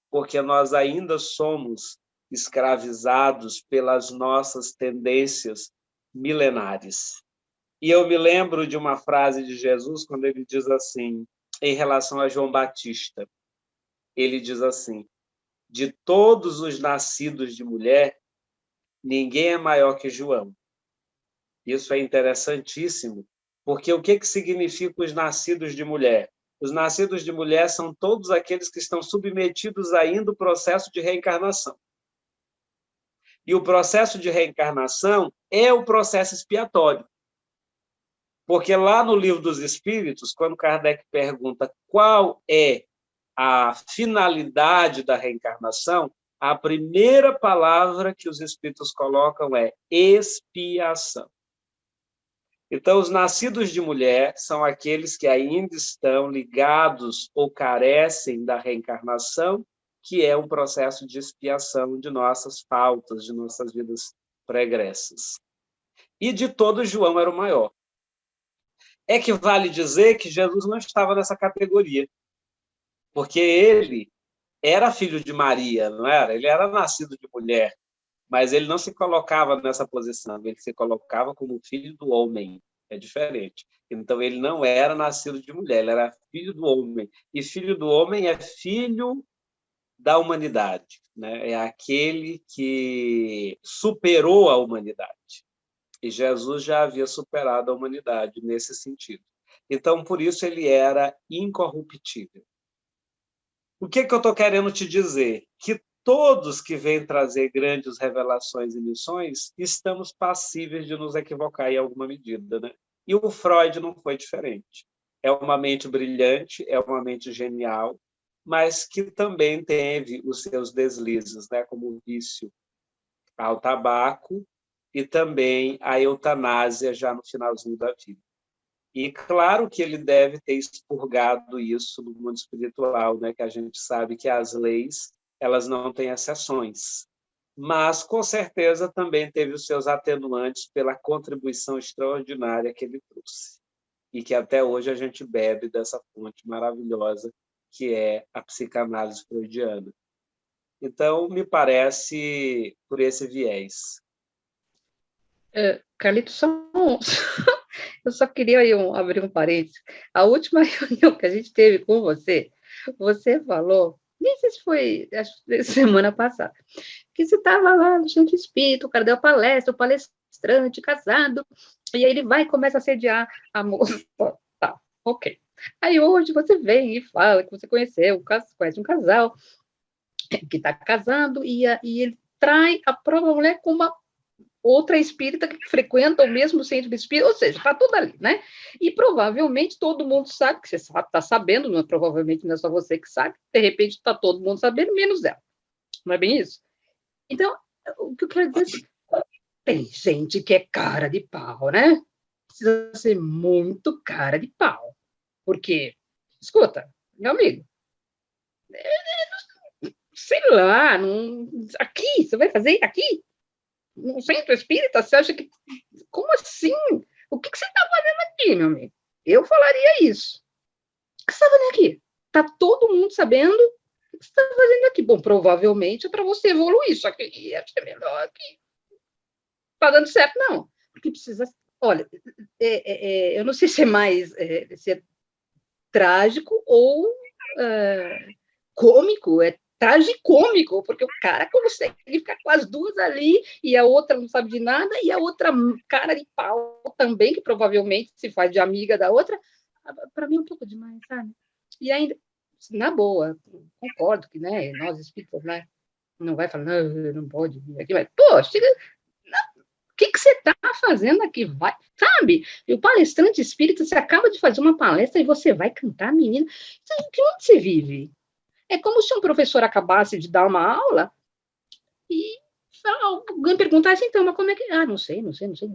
porque nós ainda somos escravizados pelas nossas tendências milenares. E eu me lembro de uma frase de Jesus, quando ele diz assim, em relação a João Batista. Ele diz assim: de todos os nascidos de mulher, ninguém é maior que João. Isso é interessantíssimo, porque o que significa os nascidos de mulher? Os nascidos de mulher são todos aqueles que estão submetidos ainda ao processo de reencarnação. E o processo de reencarnação é o processo expiatório. Porque lá no Livro dos Espíritos, quando Kardec pergunta qual é a finalidade da reencarnação, a primeira palavra que os Espíritos colocam é expiação. Então, os nascidos de mulher são aqueles que ainda estão ligados ou carecem da reencarnação, que é um processo de expiação de nossas faltas, de nossas vidas pregressas. E de todos, João era o maior. É que vale dizer que Jesus não estava nessa categoria, porque ele era filho de Maria, não era? Ele era nascido de mulher, mas ele não se colocava nessa posição, ele se colocava como filho do homem, é diferente. Então, ele não era nascido de mulher, ele era filho do homem, e filho do homem é filho da humanidade, né? É aquele que superou a humanidade. E Jesus já havia superado a humanidade nesse sentido. Então, por isso, ele era incorruptível. O que eu estou querendo te dizer? Que todos que vêm trazer grandes revelações e missões estamos passíveis de nos equivocar em alguma medida, né? E o Freud não foi diferente. É uma mente brilhante, é uma mente genial, mas que também teve os seus deslizes, né? Como o vício ao tabaco e também a eutanásia já no finalzinho da vida. E claro que ele deve ter expurgado isso no mundo espiritual, né? Que a gente sabe que as leis elas não têm exceções. Mas, com certeza, também teve os seus atenuantes pela contribuição extraordinária que ele trouxe. E que até hoje a gente bebe dessa fonte maravilhosa que é a psicanálise freudiana. Então, me parece por esse viés. Carlito, eu só queria abrir um parênteses. A última reunião que a gente teve com você falou, nem sei se foi semana passada, que você estava lá no Centro Espírita, o cara deu palestra, o palestrante, casado, e aí ele vai e começa a assediar a moça. Tá, ok. Aí hoje você vem e fala que você conhece um casal que está casando e ele trai a própria mulher com uma outra espírita que frequenta o mesmo centro de espírita, ou seja, está tudo ali, né? E provavelmente todo mundo sabe, que você sabe, está sabendo, não, provavelmente não é só você que sabe, de repente está todo mundo sabendo, menos ela. Não é bem isso? Então, o que eu quero dizer é que tem gente que é cara de pau, né? Precisa ser muito cara de pau. Porque, escuta, meu amigo, sei lá, aqui, você vai fazer aqui? No centro espírita, você acha que... Como assim? O que você está fazendo aqui, meu amigo? Eu falaria isso. O que você está fazendo aqui? Está todo mundo sabendo o que você está fazendo aqui. Bom, provavelmente é para você evoluir, só que ia ser melhor que... Está dando certo, não. Porque precisa... Olha, eu não sei se é mais se é trágico ou cômico, tragicômico, porque o cara consegue ficar com as duas ali e a outra não sabe de nada e a outra cara de pau também, que provavelmente se faz de amiga da outra, para mim é um pouco demais, sabe? E ainda, na boa, concordo que, né, nós espíritas, né, não vai falar, não pode vir aqui, mas, pô, chega... O que você está fazendo aqui? Vai, sabe? E o palestrante espírita, você acaba de fazer uma palestra e você vai cantar, menina. Que onde você vive? É como se um professor acabasse de dar uma aula e alguém perguntasse, então, mas como é que... Ah, não sei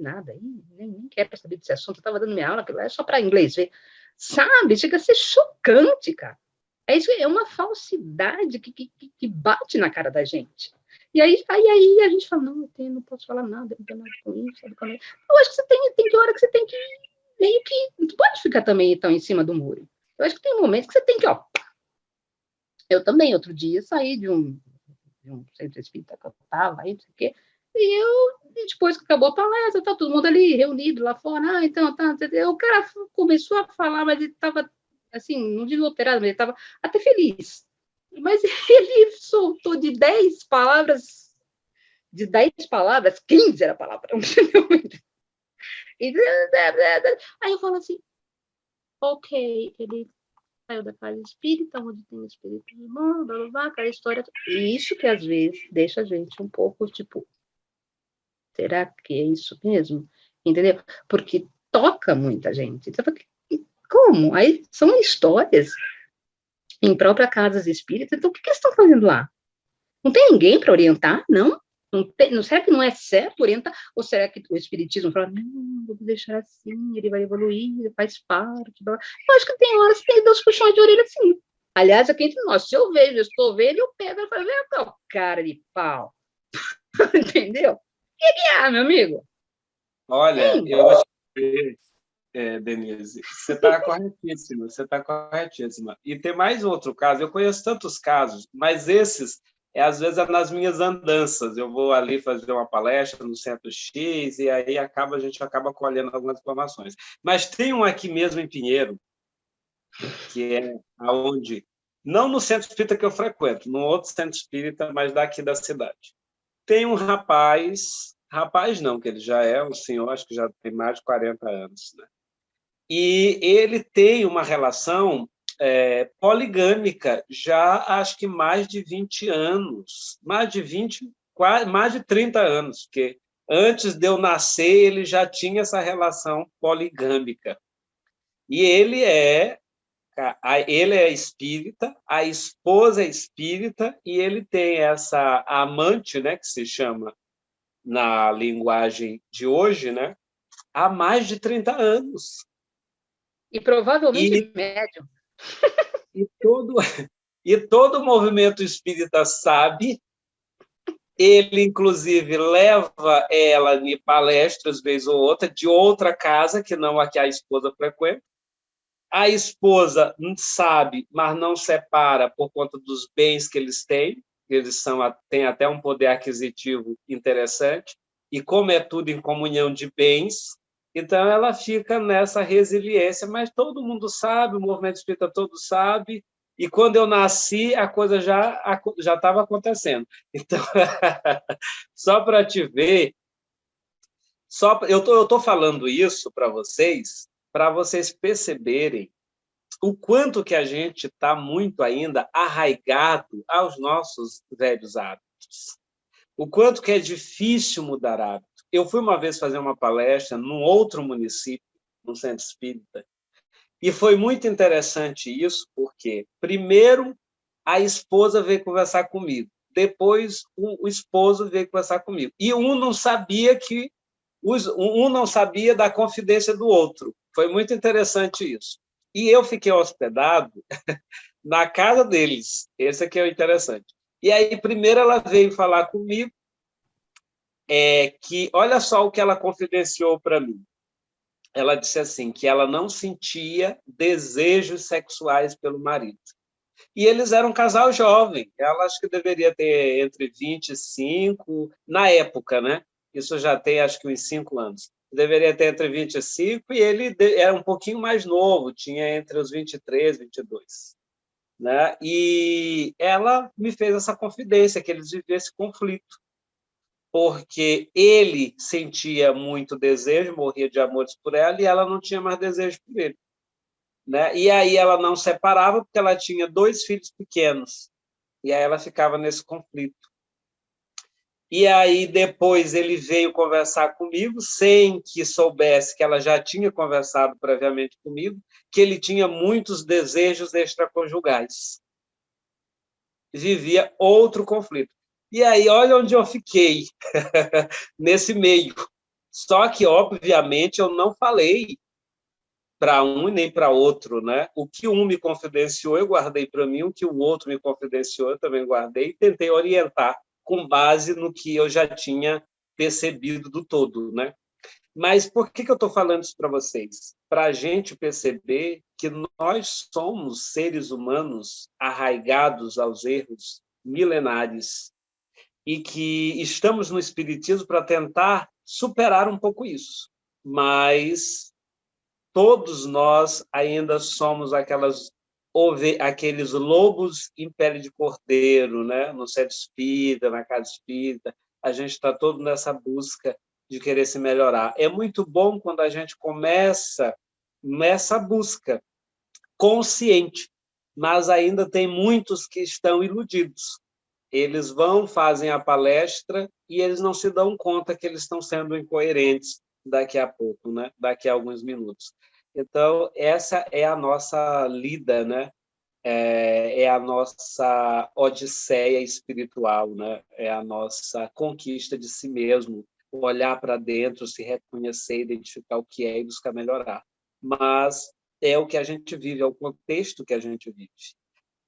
nada, nem quero saber desse assunto, eu estava dando minha aula, é só para inglês ver. Sabe? Chega a ser chocante, cara. É uma falsidade que bate na cara da gente. E aí a gente fala, não, não posso falar nada, não tenho nada com isso, sabe como é? Eu acho que você tem que hora que você tem que meio que... Não pode ficar também tão em cima do muro. Eu acho que tem momentos que você tem que, ó... Eu também, outro dia, saí de um centro espírita que eu estava, aí, não sei o quê, e depois que acabou a palestra, tá todo mundo ali reunido lá fora, então, tá, o cara começou a falar, mas ele estava, assim, não digo alterado, mas ele estava até feliz. Mas ele soltou de 10 palavras, 15 era a palavra, aí eu falo assim, ok, ele saiu da casa espírita, onde tem o espírito de irmão, blá, blá, blá, aquela história. E isso que às vezes deixa a gente um pouco, tipo, será que é isso mesmo? Entendeu? Porque toca muita gente. Então, como? Aí são histórias em próprias casas espíritas. Então, o que eles estão fazendo lá? Não tem ninguém para orientar? Não? Será que não é certo orientar? Ou será que o espiritismo fala, não, vou deixar assim, ele vai evoluir, faz parte. Blá. Eu acho que tem horas que tem que dar os puxões de orelha assim. Aliás, aqui entre nós, se eu vejo, eu estou vendo, eu pego e falo, vem cá, cara de pau. Entendeu? O que é, meu amigo? Olha, eu vou te dizer, Denise, você está corretíssima. E tem mais outro caso, eu conheço tantos casos, mas esses, às vezes, é nas minhas andanças. Eu vou ali fazer uma palestra no Centro X, e aí a gente acaba colhendo algumas informações. Mas tem um aqui mesmo em Pinheiro, que é aonde, não no centro espírita que eu frequento, no outro centro espírita, mas daqui da cidade. Tem um rapaz não, que ele já é um senhor, acho que já tem mais de 40 anos, né? E ele tem uma relação poligâmica já acho que mais de 20 anos, mais de 30 anos, porque antes de eu nascer ele já tinha essa relação poligâmica. E ele é espírita, a esposa é espírita e ele tem essa amante, né, que se chama na linguagem de hoje, né, há mais de 30 anos. E provavelmente médium. E todo o movimento espírita sabe, ele, inclusive, leva ela em palestras, vez ou outra, de outra casa, que não a que a esposa frequenta. A esposa sabe, mas não separa por conta dos bens que eles têm. Eles têm até um poder aquisitivo interessante. E como é tudo em comunhão de bens, então ela fica nessa resiliência. Mas todo mundo sabe, o movimento espírita todo sabe. E quando eu nasci, a coisa já estava acontecendo. Então, só para te ver, eu estou falando isso para vocês perceberem o quanto que a gente está muito ainda arraigado aos nossos velhos hábitos. O quanto que é difícil mudar hábito. Eu fui uma vez fazer uma palestra num outro município, no Centro Espírita, e foi muito interessante isso, porque, primeiro, a esposa veio conversar comigo, depois o esposo veio conversar comigo. E um não sabia da confidência do outro. Foi muito interessante isso. E eu fiquei hospedado na casa deles. Esse aqui é o interessante. E aí, primeiro, ela veio falar comigo que, olha só o que ela confidenciou para mim. Ela disse assim, que ela não sentia desejos sexuais pelo marido. E eles eram um casal jovem. Ela acho que deveria ter entre 25, na época, né? Isso já tem, acho que, uns 5 anos. Deveria ter entre 25 e ele era um pouquinho mais novo, tinha entre os 23, 22. Né? E ela me fez essa confidência, que eles viviam esse conflito, porque ele sentia muito desejo, morria de amores por ela, e ela não tinha mais desejo por ele. Né? E aí ela não separava, porque ela tinha 2 filhos pequenos, e aí ela ficava nesse conflito. E aí depois ele veio conversar comigo, sem que soubesse que ela já tinha conversado previamente comigo, que ele tinha muitos desejos extraconjugais. vivia outro conflito. E aí, olha onde eu fiquei, nesse meio. Só que, obviamente, eu não falei para um e nem para outro, né? O que um me confidenciou, eu guardei para mim, o que o outro me confidenciou, eu também guardei, e tentei orientar com base no que eu já tinha percebido do todo, né? Mas por que eu estou falando isso para vocês? Para a gente perceber que nós somos seres humanos arraigados aos erros milenares e que estamos no Espiritismo para tentar superar um pouco isso. Mas todos nós ainda somos aqueles lobos em pele de cordeiro, né? No centro espírita, na casa espírita. A gente está todo nessa busca de querer se melhorar. É muito bom quando a gente começa nessa busca consciente, mas ainda tem muitos que estão iludidos. Eles vão, fazem a palestra e eles não se dão conta que eles estão sendo incoerentes daqui a pouco, né? Daqui a alguns minutos. Então, essa é a nossa lida, né? É a nossa odisseia espiritual, né? É a nossa conquista de si mesmo, olhar para dentro, se reconhecer, identificar o que é e buscar melhorar. Mas é o que a gente vive, é o contexto que a gente vive.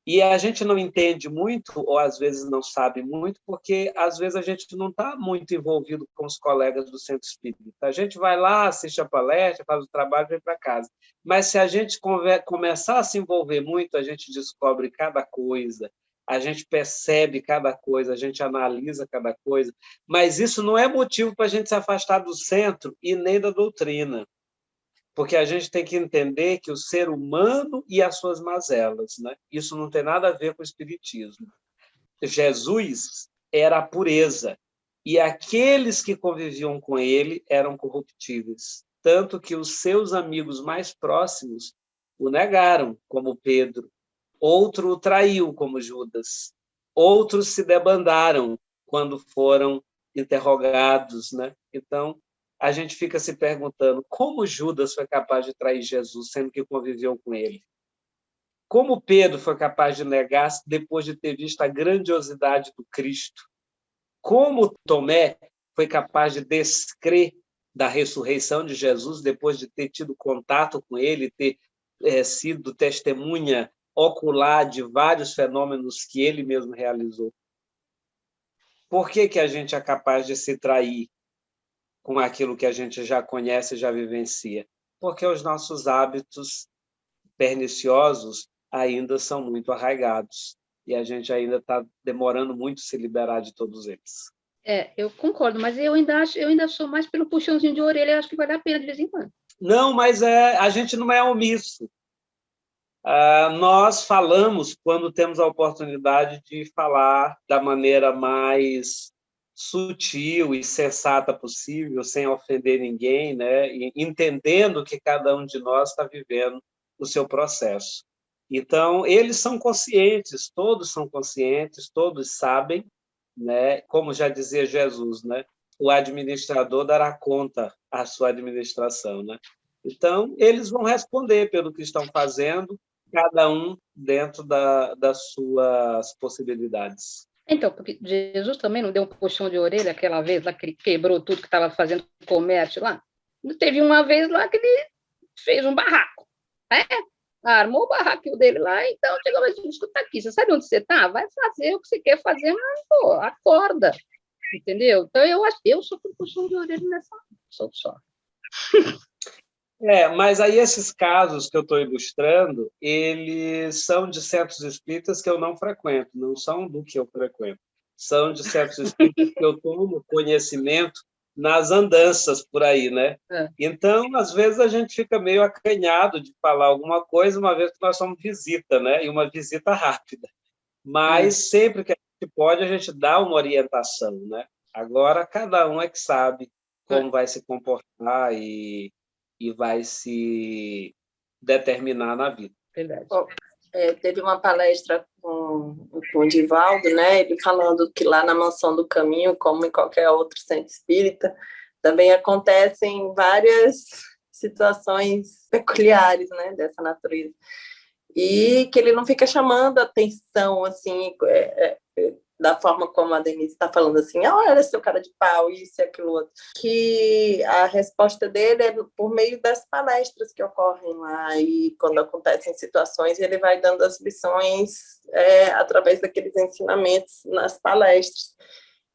E a gente não entende muito, ou às vezes não sabe muito, porque às vezes a gente não está muito envolvido com os colegas do centro espírita. A gente vai lá, assiste a palestra, faz o trabalho e vem para casa. Mas se a gente começar a se envolver muito, a gente descobre cada coisa, a gente percebe cada coisa, a gente analisa cada coisa. Mas isso não é motivo para a gente se afastar do centro e nem da doutrina. Porque a gente tem que entender que o ser humano e as suas mazelas, né? Isso não tem nada a ver com o espiritismo. Jesus era a pureza, e aqueles que conviviam com ele eram corruptíveis, tanto que os seus amigos mais próximos o negaram, como Pedro, outro o traiu, como Judas, outros se debandaram quando foram interrogados, né? Então, a gente fica se perguntando como Judas foi capaz de trair Jesus, sendo que conviveu com ele. Como Pedro foi capaz de negar depois de ter visto a grandiosidade do Cristo. Como Tomé foi capaz de descrer da ressurreição de Jesus depois de ter tido contato com ele, ter sido testemunha ocular de vários fenômenos que ele mesmo realizou. Por que a gente é capaz de se trair com aquilo que a gente já conhece e já vivencia? Porque os nossos hábitos perniciosos ainda são muito arraigados e a gente ainda está demorando muito se liberar de todos eles. Eu concordo, mas eu ainda sou mais pelo puxãozinho de orelha, eu acho que vale a pena de vez em quando. Não, mas a gente não é omisso. Nós falamos quando temos a oportunidade de falar da maneira mais sutil e sensata possível, sem ofender ninguém, né? E entendendo que cada um de nós está vivendo o seu processo. Então, eles são conscientes, todos sabem, né? Como já dizia Jesus, né? O administrador dará conta à sua administração, né? Então, eles vão responder pelo que estão fazendo, cada um dentro das suas possibilidades. Então, porque Jesus também não deu um puxão de orelha aquela vez lá que ele quebrou tudo que estava fazendo comércio lá? Teve uma vez lá que ele fez um barraco, né? Armou o barraquinho dele lá, então chegou mais escuta aqui, você sabe onde você está? Vai fazer o que você quer fazer, mas pô, acorda, entendeu? Então eu acho que eu sou por puxão de orelha nessa, sou só. Mas aí esses casos que eu estou ilustrando, eles são de centros espíritas que eu não frequento, não são do que eu frequento. São de centros espíritas que eu tomo conhecimento nas andanças por aí, né? Então, às vezes, a gente fica meio acanhado de falar alguma coisa, uma vez que nós somos visita, né? E uma visita rápida. Mas sempre que a gente pode, a gente dá uma orientação, né? Agora, cada um é que sabe como vai se comportar e vai se determinar na vida. Verdade. Teve uma palestra com o Divaldo, né? Ele falando que lá na Mansão do Caminho, como em qualquer outro centro espírita, também acontecem várias situações peculiares, né, dessa natureza. e que ele não fica chamando a atenção, assim, da forma como a Denise está falando, assim, olha seu cara de pau, isso e aquilo outro, que a resposta dele é por meio das palestras que ocorrem lá, e quando acontecem situações, ele vai dando as lições através daqueles ensinamentos nas palestras.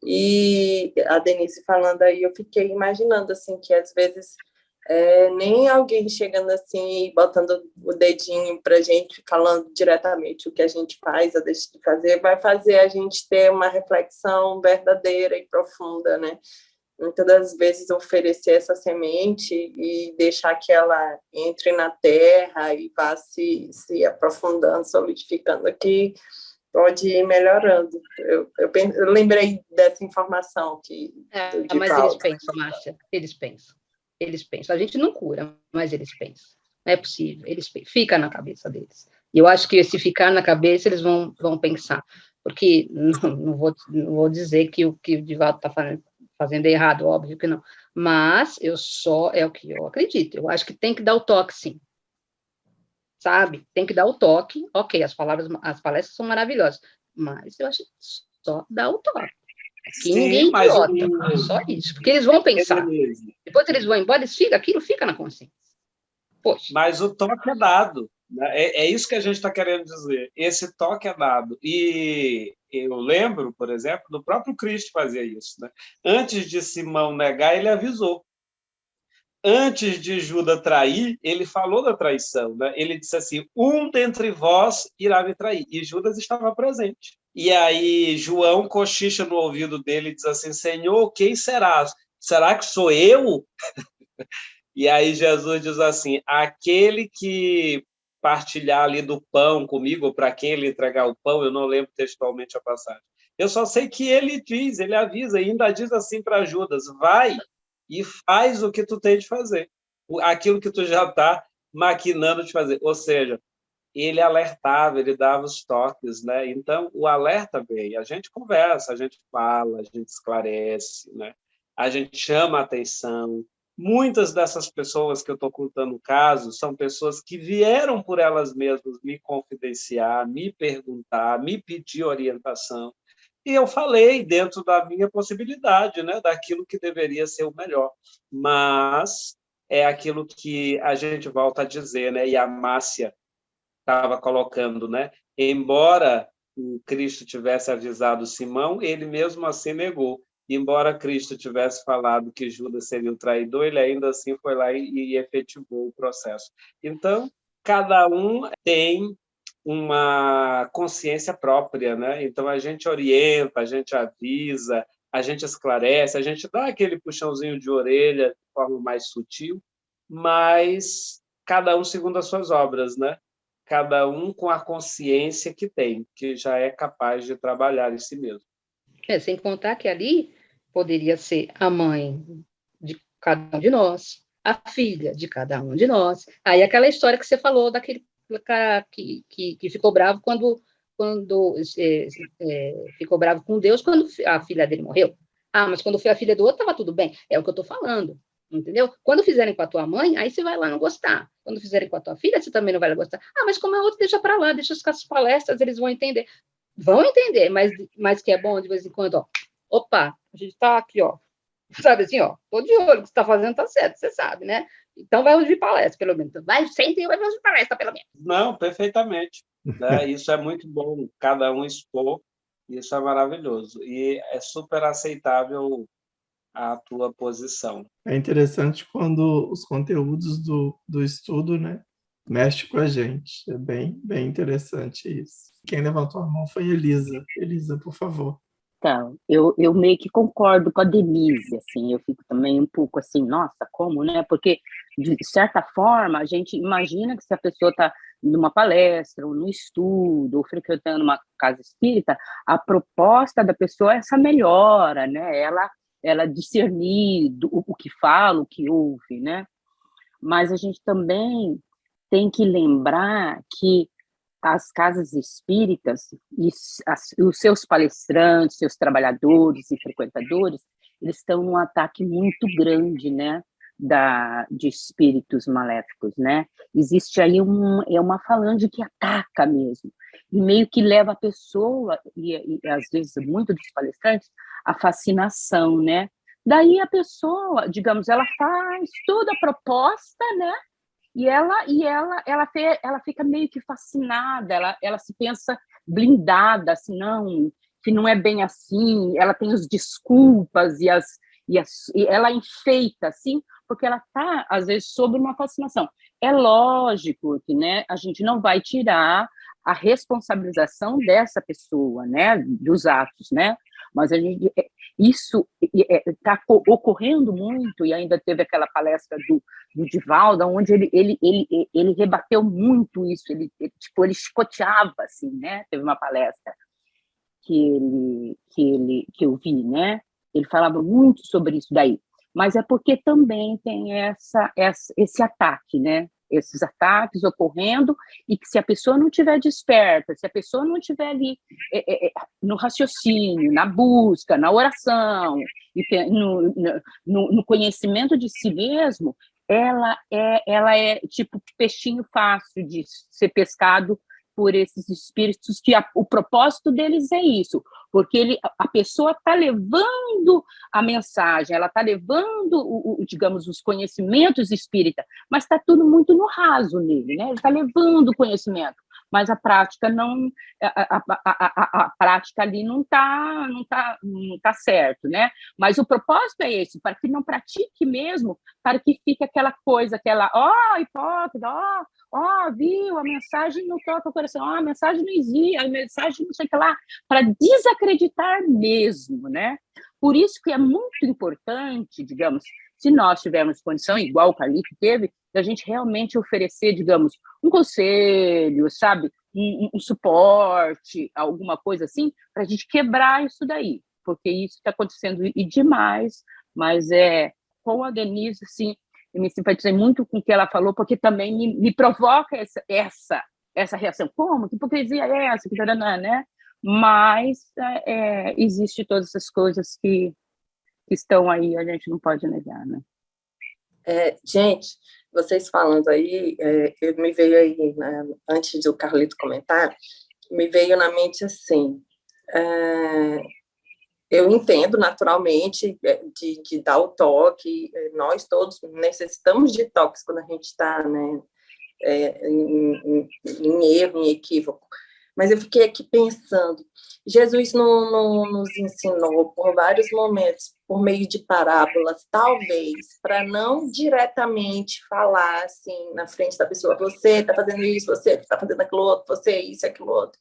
E a Denise falando aí, eu fiquei imaginando, assim, que às vezes nem alguém chegando assim e botando o dedinho para a gente, falando diretamente o que a gente faz ou deixa de fazer, vai fazer a gente ter uma reflexão verdadeira e profunda, né? Muitas das vezes oferecer essa semente e deixar que ela entre na terra e vá se aprofundando, solidificando aqui, pode ir melhorando. Eu lembrei dessa informação de mas Paulo. eles pensam, Márcia, eles pensam. Eles pensam. A gente não cura, mas eles pensam. Não é possível. Eles pensam. Fica na cabeça deles. E eu acho que se ficar na cabeça, eles vão pensar. Porque não vou dizer que o Divaldo está fazendo errado, óbvio que não. Mas é o que eu acredito. Eu acho que tem que dar o toque, sim. Sabe? Tem que dar o toque. Ok, as palestras são maravilhosas. Mas eu acho que só dar o toque. Que ninguém é idiota, só isso, porque eles vão pensar. Depois eles vão embora, aquilo fica na consciência. Poxa. Mas o toque é dado, né? É isso que a gente está querendo dizer. Esse toque é dado. E eu lembro, por exemplo, do próprio Cristo fazia isso, né? Antes de Simão negar, ele avisou. Antes de Judas trair, ele falou da traição, né? Ele disse assim: um dentre vós irá me trair. E Judas estava presente. E aí João cochicha no ouvido dele e diz assim: Senhor, quem será? Será que sou eu? E aí Jesus diz assim: aquele que partilhar ali do pão comigo, ou para quem ele entregar o pão, eu não lembro textualmente a passagem. Eu só sei que ele diz, ele avisa, e ainda diz assim para Judas: vai e faz o que tu tem de fazer, aquilo que tu já está maquinando de fazer. Ou seja, ele alertava, ele dava os toques, né? Então, o alerta vem, a gente conversa, a gente fala, a gente esclarece, né? A gente chama a atenção. Muitas dessas pessoas que eu estou contando o caso são pessoas que vieram por elas mesmas me confidenciar, me perguntar, me pedir orientação. E eu falei dentro da minha possibilidade, né? Daquilo que deveria ser o melhor. Mas é aquilo que a gente volta a dizer, né? E a Márcia estava colocando, né? Embora o Cristo tivesse avisado Simão, ele mesmo assim negou. Embora Cristo tivesse falado que Judas seria o traidor, ele ainda assim foi lá e efetivou o processo. Então, cada um tem uma consciência própria, né? Então a gente orienta, a gente avisa, a gente esclarece, a gente dá aquele puxãozinho de orelha de forma mais sutil, mas cada um segundo as suas obras, né? Cada um com a consciência que tem, que já é capaz de trabalhar em si mesmo. Sem contar que ali poderia ser a mãe de cada um de nós, a filha de cada um de nós. Aí aquela história que você falou daquele cara que ficou bravo quando ficou bravo com Deus quando a filha dele morreu. Ah, mas quando foi a filha do outro, estava tudo bem. É o que eu estou falando. Entendeu? Quando fizerem com a tua mãe, aí você vai lá não gostar. Quando fizerem com a tua filha, você também não vai gostar. Ah, mas como é outro, deixa para lá, deixa as palestras, eles vão entender. Vão entender, mas que é bom de vez em quando, ó. Opa, a gente está aqui, ó. Sabe assim, ó, tô de olho, o que você está fazendo tá certo, você sabe, né? Então vai ouvir palestra, pelo menos. Vai, senta e vai ouvir palestra, pelo menos. Não, perfeitamente. Né? Isso é muito bom, cada um expor, isso é maravilhoso. E é super aceitável a tua posição. É interessante quando os conteúdos do estudo, né, mexe com a gente. É bem interessante isso. Quem levantou a mão foi Elisa. Elisa, por favor. Então, eu meio que concordo com a Denise, assim, eu fico também um pouco assim, nossa, como, né? Porque, de certa forma, a gente imagina que se a pessoa está numa palestra, ou no estudo, ou frequentando uma casa espírita, a proposta da pessoa é essa melhora, né? Ela discernir o que fala, o que ouve, né? Mas a gente também tem que lembrar que as casas espíritas e os seus palestrantes, seus trabalhadores e frequentadores, eles estão num ataque muito grande, né, de espíritos maléficos, né? Existe aí uma falange que ataca mesmo, e meio que leva a pessoa, e às vezes muito dos palestrantes, a fascinação, né? Daí a pessoa, digamos, ela faz toda a proposta, né? E ela fica meio que fascinada, ela se pensa blindada, assim, não, que não é bem assim, ela tem as desculpas e ela enfeita, assim, porque ela está, às vezes, sob uma fascinação. É lógico que, né, a gente não vai tirar a responsabilização dessa pessoa, né, dos atos, né, mas isso está ocorrendo muito, e ainda teve aquela palestra do Divaldo, onde ele rebateu muito isso, ele chicoteava, assim, né, teve uma palestra que eu vi, né, ele falava muito sobre isso daí, mas é porque também tem esse ataque, né? Esses ataques ocorrendo, e que se a pessoa não estiver desperta, se a pessoa não estiver ali no raciocínio, na busca, na oração, no conhecimento de si mesmo, ela é tipo peixinho fácil de ser pescado por esses espíritos, que o propósito deles é isso, porque a pessoa está levando a mensagem, ela está levando, digamos, os conhecimentos espíritas, mas está tudo muito no raso nele, né? Ele está levando o conhecimento, mas a prática não, a prática ali não tá certo, né? Mas o propósito é esse, para que não pratique mesmo, para que fique aquela coisa, hipócrita, viu, a mensagem não toca o coração, a mensagem não existe, a mensagem não sei o que lá, para desacreditar mesmo, né? Por isso que é muito importante, digamos, se nós tivermos condição, igual o Carlito teve, da gente realmente oferecer, digamos, um conselho, sabe? Um suporte, alguma coisa assim, para a gente quebrar isso daí, porque isso está acontecendo e demais, mas com a Denise, assim, eu me simpatizei muito com o que ela falou, porque também me provoca essa reação. Como? Que hipocrisia é essa? Que tarana, né? Mas existe todas essas coisas que estão aí, a gente não pode negar, né? Gente, vocês falando aí, me veio aí, né, antes do Carlito comentar, me veio na mente assim, eu entendo naturalmente de dar o toque, nós todos necessitamos de toques quando a gente está, né, em erro, em equívoco, mas eu fiquei aqui pensando, Jesus nos ensinou por vários momentos, por meio de parábolas, talvez, para não diretamente falar assim na frente da pessoa, você está fazendo isso, você está fazendo aquilo outro, você isso, aquilo outro,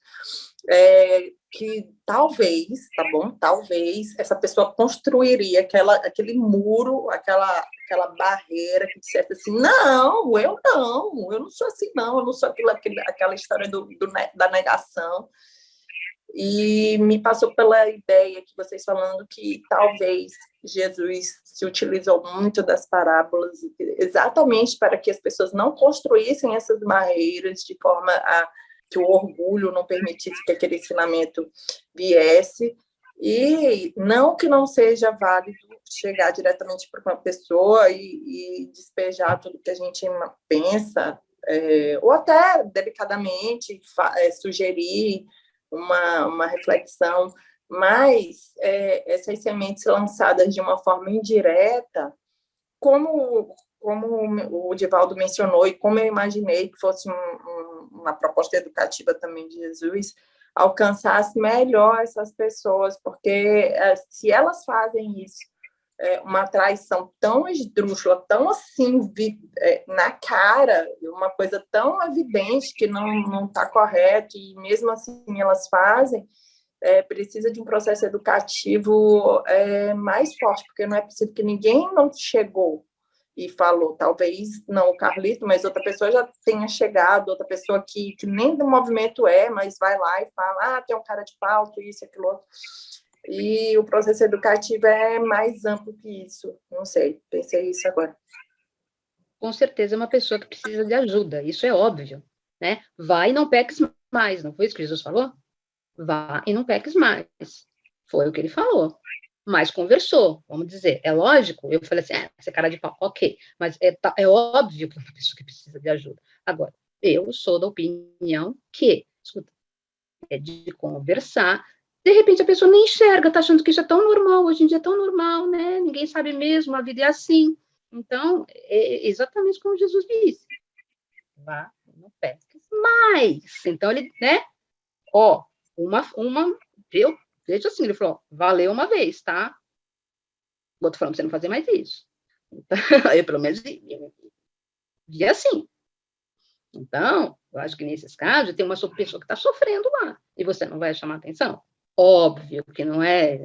que talvez, tá bom? Talvez essa pessoa construiria aquele muro, aquela barreira que dissesse assim, não, eu não sou assim, não, eu não sou aquela história da negação. E me passou pela ideia que vocês falando que talvez Jesus se utilizou muito das parábolas exatamente para que as pessoas não construíssem essas barreiras de forma a que o orgulho não permitisse que aquele ensinamento viesse, e não que não seja válido chegar diretamente para uma pessoa e despejar tudo que a gente pensa, ou até delicadamente sugerir uma reflexão, mas essas sementes lançadas de uma forma indireta, como o Divaldo mencionou, e como eu imaginei que fosse uma proposta educativa também de Jesus, alcançasse melhor essas pessoas, porque se elas fazem isso, uma traição tão esdrúxula, tão assim, na cara, uma coisa tão evidente que não está correto, e mesmo assim elas fazem, precisa de um processo educativo mais forte, porque não é possível que ninguém não chegou e falou, talvez não o Carlito, mas outra pessoa já tenha chegado, outra pessoa que nem do movimento mas vai lá e fala, tem um cara de pau, isso, aquilo outro. E o processo educativo é mais amplo que isso, não sei, pensei isso agora. Com certeza é uma pessoa que precisa de ajuda, isso é óbvio, né? Vai e não peques mais, não foi isso que Jesus falou? Vá e não peques mais, foi o que ele falou. mas conversou, vamos dizer. É lógico, eu falei assim, essa cara de pau, ok, mas é óbvio que é uma pessoa que precisa de ajuda. Agora, eu sou da opinião que, escuta, é de conversar, de repente a pessoa nem enxerga, tá achando que isso é tão normal, hoje em dia é tão normal, né? Ninguém sabe mesmo, a vida é assim. Então, é exatamente como Jesus disse. Vá, não peques mais. Então, ele, né? Ó, viu? Veja assim, ele falou, valeu uma vez, tá? O outro falando pra você não fazer mais isso. Então, eu, pelo menos, vi assim. Então, eu acho que nesses casos, tem uma pessoa que está sofrendo lá, e você não vai chamar atenção? Óbvio que não é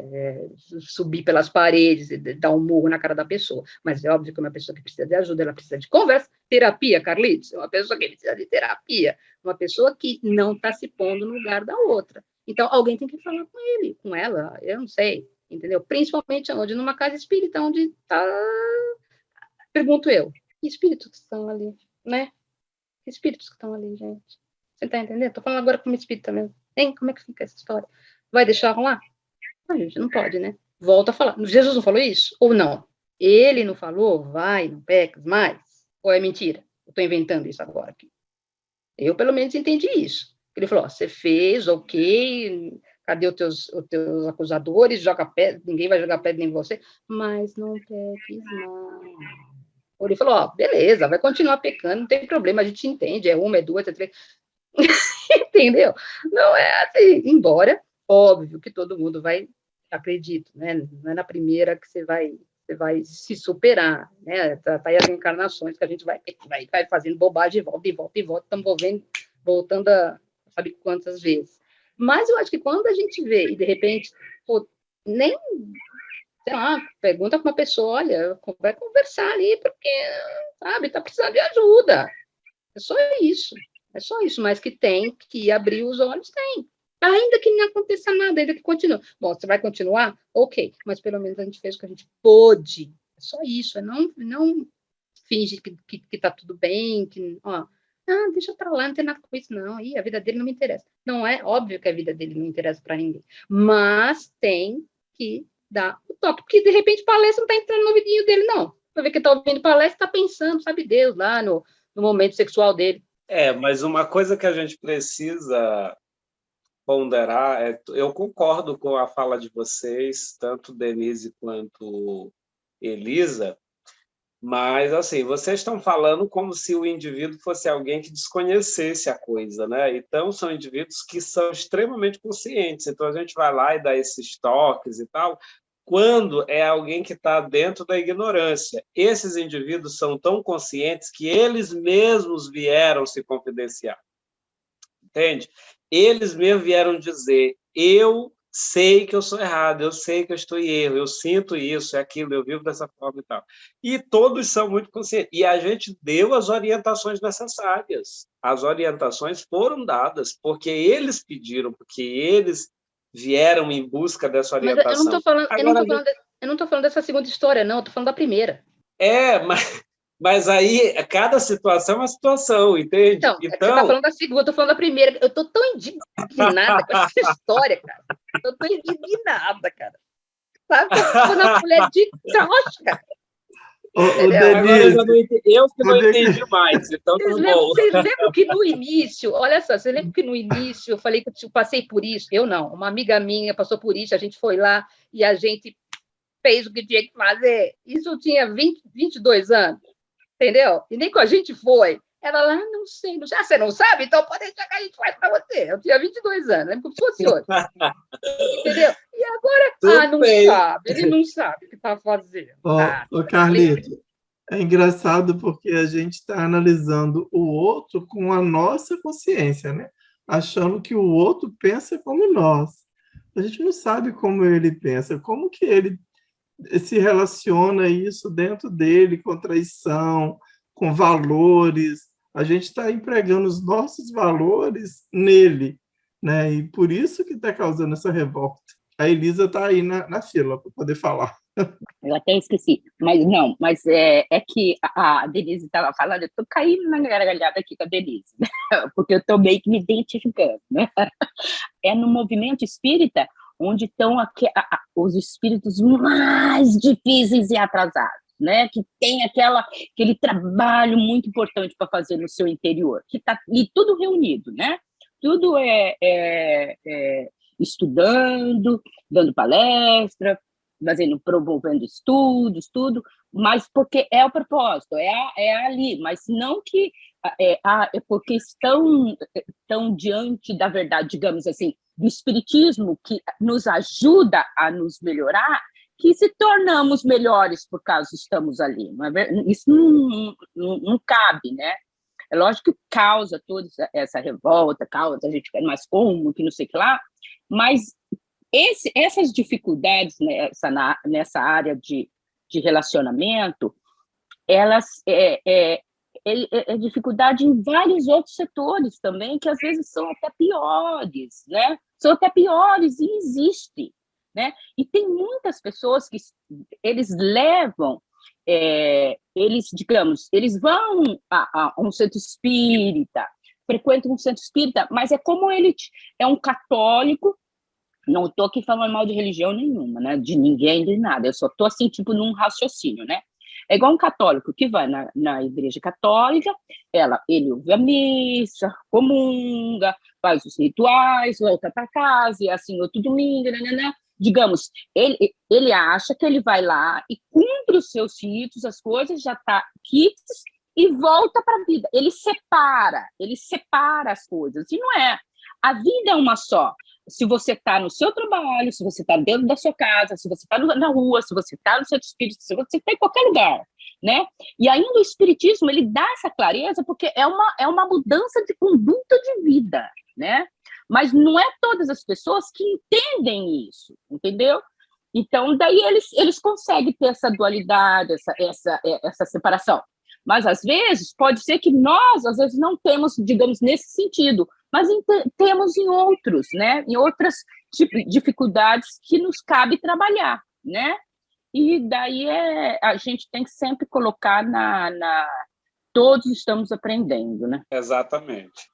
subir pelas paredes e dar um murro na cara da pessoa, mas é óbvio que uma pessoa que precisa de ajuda, ela precisa de conversa, terapia, Carlitos, é uma pessoa que precisa de terapia, uma pessoa que não está se pondo no lugar da outra. Então, alguém tem que falar com ele, com ela, eu não sei, entendeu? Principalmente onde? Numa casa espírita, onde está... Pergunto eu, que espíritos que estão ali, né? Que espíritos que estão ali, gente? Você está entendendo? Estou falando agora como espírita mesmo. Hein? Como é que fica essa história? Vai deixar rolar? A gente não pode, né? Volta a falar. Jesus não falou isso? Ou não? Ele não falou, vai, não pecas mais? Ou é mentira? Eu estou inventando isso agora aqui. Eu, pelo menos, entendi isso. Ele falou, ó, você fez, ok, cadê os teus acusadores? Joga pedra, ninguém vai jogar pedra em você, mas não peques mais. Ele falou, ó, beleza, vai continuar pecando, não tem problema, a gente entende, é uma, é duas, é três. Entendeu? Não é assim, embora, óbvio que todo mundo vai, acredito, né? Não é na primeira que você vai se superar, né? Tá aí as encarnações que a gente vai fazendo bobagem, volta, estamos voltando a sabe quantas vezes. Mas eu acho que quando a gente vê, e de repente, pô, nem, sei lá, pergunta para uma pessoa, olha, vai conversar ali, porque, sabe, tá precisando de ajuda. É só isso. É só isso, mas que tem que abrir os olhos, tem. Ainda que não aconteça nada, ainda que continue. Bom, você vai continuar? Ok, mas pelo menos a gente fez o que a gente pôde. É só isso, é não finge que tá tudo bem, que, ó, deixa pra lá, não tem nada com isso, não. Ih, a vida dele não me interessa. Não é óbvio que a vida dele não interessa para ninguém, mas tem que dar o toque, porque de repente palestra não tá entrando no vidinho dele, não. Pra ver que tá ouvindo palestra, tá pensando, sabe Deus, lá no momento sexual dele. Mas uma coisa que a gente precisa ponderar eu concordo com a fala de vocês, tanto Denise quanto Elisa, mas assim, vocês estão falando como se o indivíduo fosse alguém que desconhecesse a coisa, né? Então são indivíduos que são extremamente conscientes, então a gente vai lá e dá esses toques e tal, quando é alguém que está dentro da ignorância. Esses indivíduos são tão conscientes que eles mesmos vieram se confidenciar. Entende? Eles mesmos vieram dizer, eu sei que eu sou errado, eu sei que eu estou em erro, eu sinto isso, é aquilo, eu vivo dessa forma e tal. E todos são muito conscientes. E a gente deu as orientações necessárias. As orientações foram dadas, porque eles pediram, porque eles vieram em busca dessa orientação. Mas eu não estou falando dessa segunda história, não, eu estou falando da primeira. Mas aí, cada situação é uma situação, entende? Então você está falando da segunda, eu estou falando da primeira. Eu estou tão indignada com essa história, cara. Eu estou indignada, cara. Sabe? Eu na mulher de troça, cara. Denise, agora eu que não entendi mais, então tá bom. Vocês lembram que no início, olha só, vocês lembram que no início eu falei que eu passei por isso? Eu não, uma amiga minha passou por isso, a gente foi lá e a gente fez o que tinha que fazer. Isso eu tinha 22 anos. Entendeu? E nem com a gente foi. Ela lá, não sei. Você não sabe? Então pode deixar que a gente faz para você. Eu tinha 22 anos, né? Como se fosse hoje. Entendeu? E agora, não sabe. Ele não sabe o que está fazendo. Carlito, é engraçado porque a gente está analisando o outro com a nossa consciência, né? Achando que o outro pensa como nós. A gente não sabe como ele pensa, como que ele se relaciona isso dentro dele, com traição, com valores. A gente está empregando os nossos valores nele, né? E por isso que está causando essa revolta. A Elisa está aí na fila para poder falar. Eu até esqueci, mas é que a Denise estava falando, eu estou caindo na gargalhada aqui com a Denise, né? Porque eu estou meio que me identificando, né? É no movimento espírita onde estão os espíritos mais difíceis e atrasados, né? Que tem aquele trabalho muito importante para fazer no seu interior, que está ali tudo reunido, né? Tudo estudando, dando palestra, promovendo estudos, tudo, mas porque é o propósito, é ali, mas não que é porque estão diante da verdade, digamos assim, do espiritismo que nos ajuda a nos melhorar, que se tornamos melhores por causa estamos ali. Não é, isso não cabe, né? É lógico que causa toda essa revolta, causa a gente quer mais como, que não sei o que lá, mas essas dificuldades nessa área de relacionamento, elas é dificuldade em vários outros setores também, que às vezes são até piores, né? São até piores e existem, né? E tem muitas pessoas que eles levam, eles vão a um centro espírita, frequentam um centro espírita, mas é como ele é um católico. Não estou aqui falando mal de religião nenhuma, né? De ninguém, de nada. Eu só estou assim, tipo, num raciocínio, né? É igual um católico que vai na igreja católica, ele ouve a missa, comunga, faz os rituais, volta para casa, e assim, outro domingo, né? Digamos, ele acha que ele vai lá e cumpre os seus ritos, as coisas, já está quites, e volta para a vida. Ele separa as coisas. E não é. A vida é uma só. Se você está no seu trabalho, se você está dentro da sua casa, se você está na rua, se você está no centro espírita, se você está em qualquer lugar, né? E ainda o espiritismo, ele dá essa clareza porque é uma mudança de conduta de vida, né? Mas não é todas as pessoas que entendem isso, entendeu? Então, daí eles conseguem ter essa dualidade, essa separação. Mas, às vezes, pode ser que nós, às vezes, não temos, digamos, nesse sentido, mas temos em outros, né? Em outras dificuldades que nos cabe trabalhar, né? E daí a gente tem que sempre colocar todos estamos aprendendo, né? Exatamente.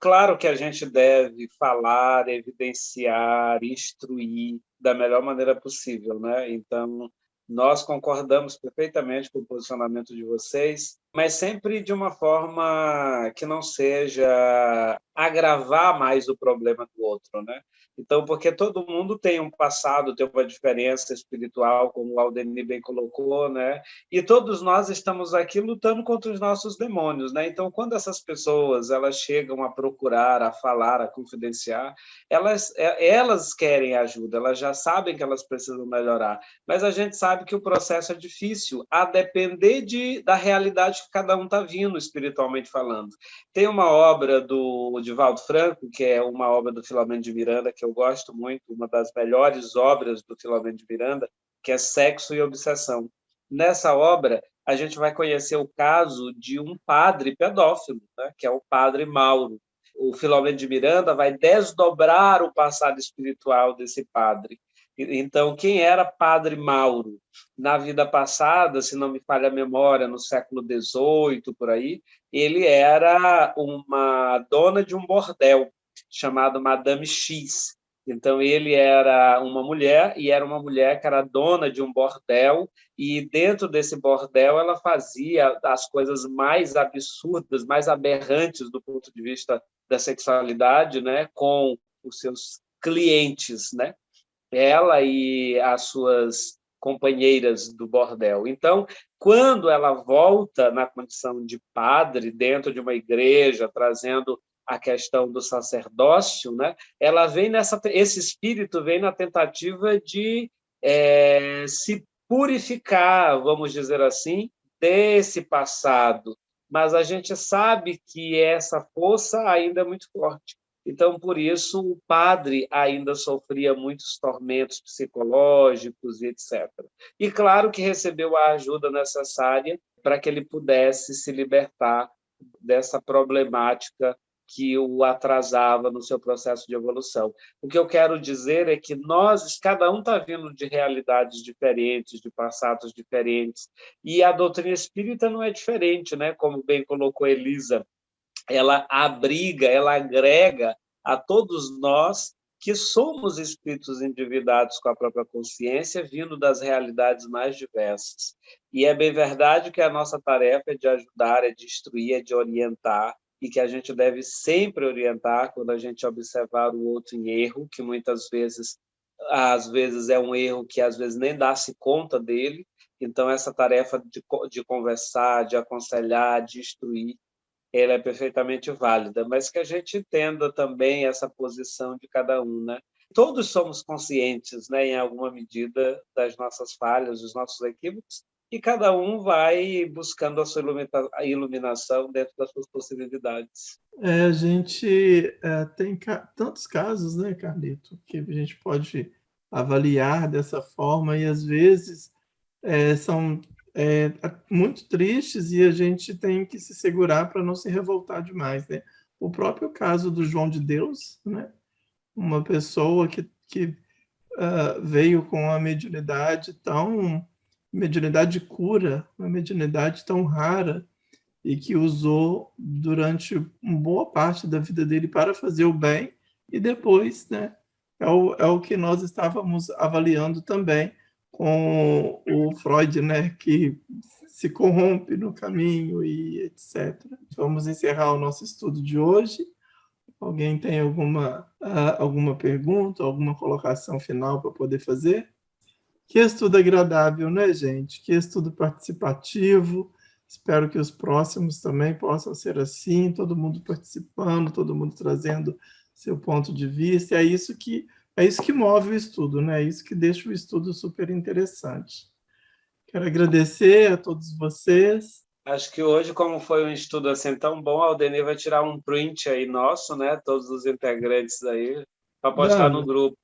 Claro que a gente deve falar, evidenciar, instruir da melhor maneira possível, né? Então, nós concordamos perfeitamente com o posicionamento de vocês, mas sempre de uma forma que não seja agravar mais o problema do outro, né? Então, porque todo mundo tem um passado, tem uma diferença espiritual, como o Aldemir bem colocou, né? E todos nós estamos aqui lutando contra os nossos demônios, né? Então, quando essas pessoas elas chegam a procurar, a falar, a confidenciar, elas querem ajuda, elas já sabem que elas precisam melhorar, mas a gente sabe que o processo é difícil, a depender da realidade que cada um está vindo, espiritualmente falando. Tem uma obra do Divaldo Franco, que é uma obra do Filomeno de Miranda, que eu gosto muito, uma das melhores obras do Filomeno de Miranda, que é Sexo e Obsessão. Nessa obra, a gente vai conhecer o caso de um padre pedófilo, né, que é o padre Mauro. O Filomeno de Miranda vai desdobrar o passado espiritual desse padre. Então, quem era Padre Mauro? Na vida passada, se não me falha a memória, no século XVIII, por aí, ele era uma dona de um bordel chamado Madame X. Então, ele era uma mulher, e era uma mulher que era dona de um bordel, e dentro desse bordel ela fazia as coisas mais absurdas, mais aberrantes do ponto de vista da sexualidade, né, com os seus clientes, né? Ela e as suas companheiras do bordel. Então, quando ela volta na condição de padre dentro de uma igreja, trazendo a questão do sacerdócio, né? Ela vem esse espírito vem na tentativa de se purificar, vamos dizer assim, desse passado. Mas a gente sabe que essa força ainda é muito forte. Então, por isso, o padre ainda sofria muitos tormentos psicológicos e etc. E, claro, que recebeu a ajuda necessária para que ele pudesse se libertar dessa problemática que o atrasava no seu processo de evolução. O que eu quero dizer é que cada um está vindo de realidades diferentes, de passados diferentes, e a doutrina espírita não é diferente, né? Como bem colocou Elisa, ela abriga, ela agrega a todos nós que somos espíritos endividados com a própria consciência, vindo das realidades mais diversas. E é bem verdade que a nossa tarefa é de ajudar, é de instruir, é de orientar, e que a gente deve sempre orientar quando a gente observar o outro em erro, que muitas vezes, às vezes é um erro que às vezes nem dá-se conta dele. Então, essa tarefa de conversar, de aconselhar, de instruir, ela é perfeitamente válida, mas que a gente entenda também essa posição de cada um, né? Todos somos conscientes, né, em alguma medida, das nossas falhas, dos nossos equívocos, e cada um vai buscando a sua iluminação dentro das suas possibilidades. A gente tem tantos casos, né, Carlito, que a gente pode avaliar dessa forma e, às vezes, são muito tristes e a gente tem que se segurar para não se revoltar demais, né? O próprio caso do João de Deus, né? Uma pessoa que veio com uma mediunidade de cura, uma mediunidade tão rara e que usou durante uma boa parte da vida dele para fazer o bem e depois, né? É o que nós estávamos avaliando também com o Freud, né, que se corrompe no caminho e etc. Vamos encerrar o nosso estudo de hoje. Alguém tem alguma pergunta, alguma colocação final para poder fazer? Que estudo agradável, né, gente? Que estudo participativo. Espero que os próximos também possam ser assim, todo mundo participando, todo mundo trazendo seu ponto de vista. É isso que move o estudo, né? É isso que deixa o estudo super interessante. Quero agradecer a todos vocês. Acho que hoje, como foi um estudo assim tão bom, a Aldenir vai tirar um print aí nosso, né? Todos os integrantes aí, para postar no grupo.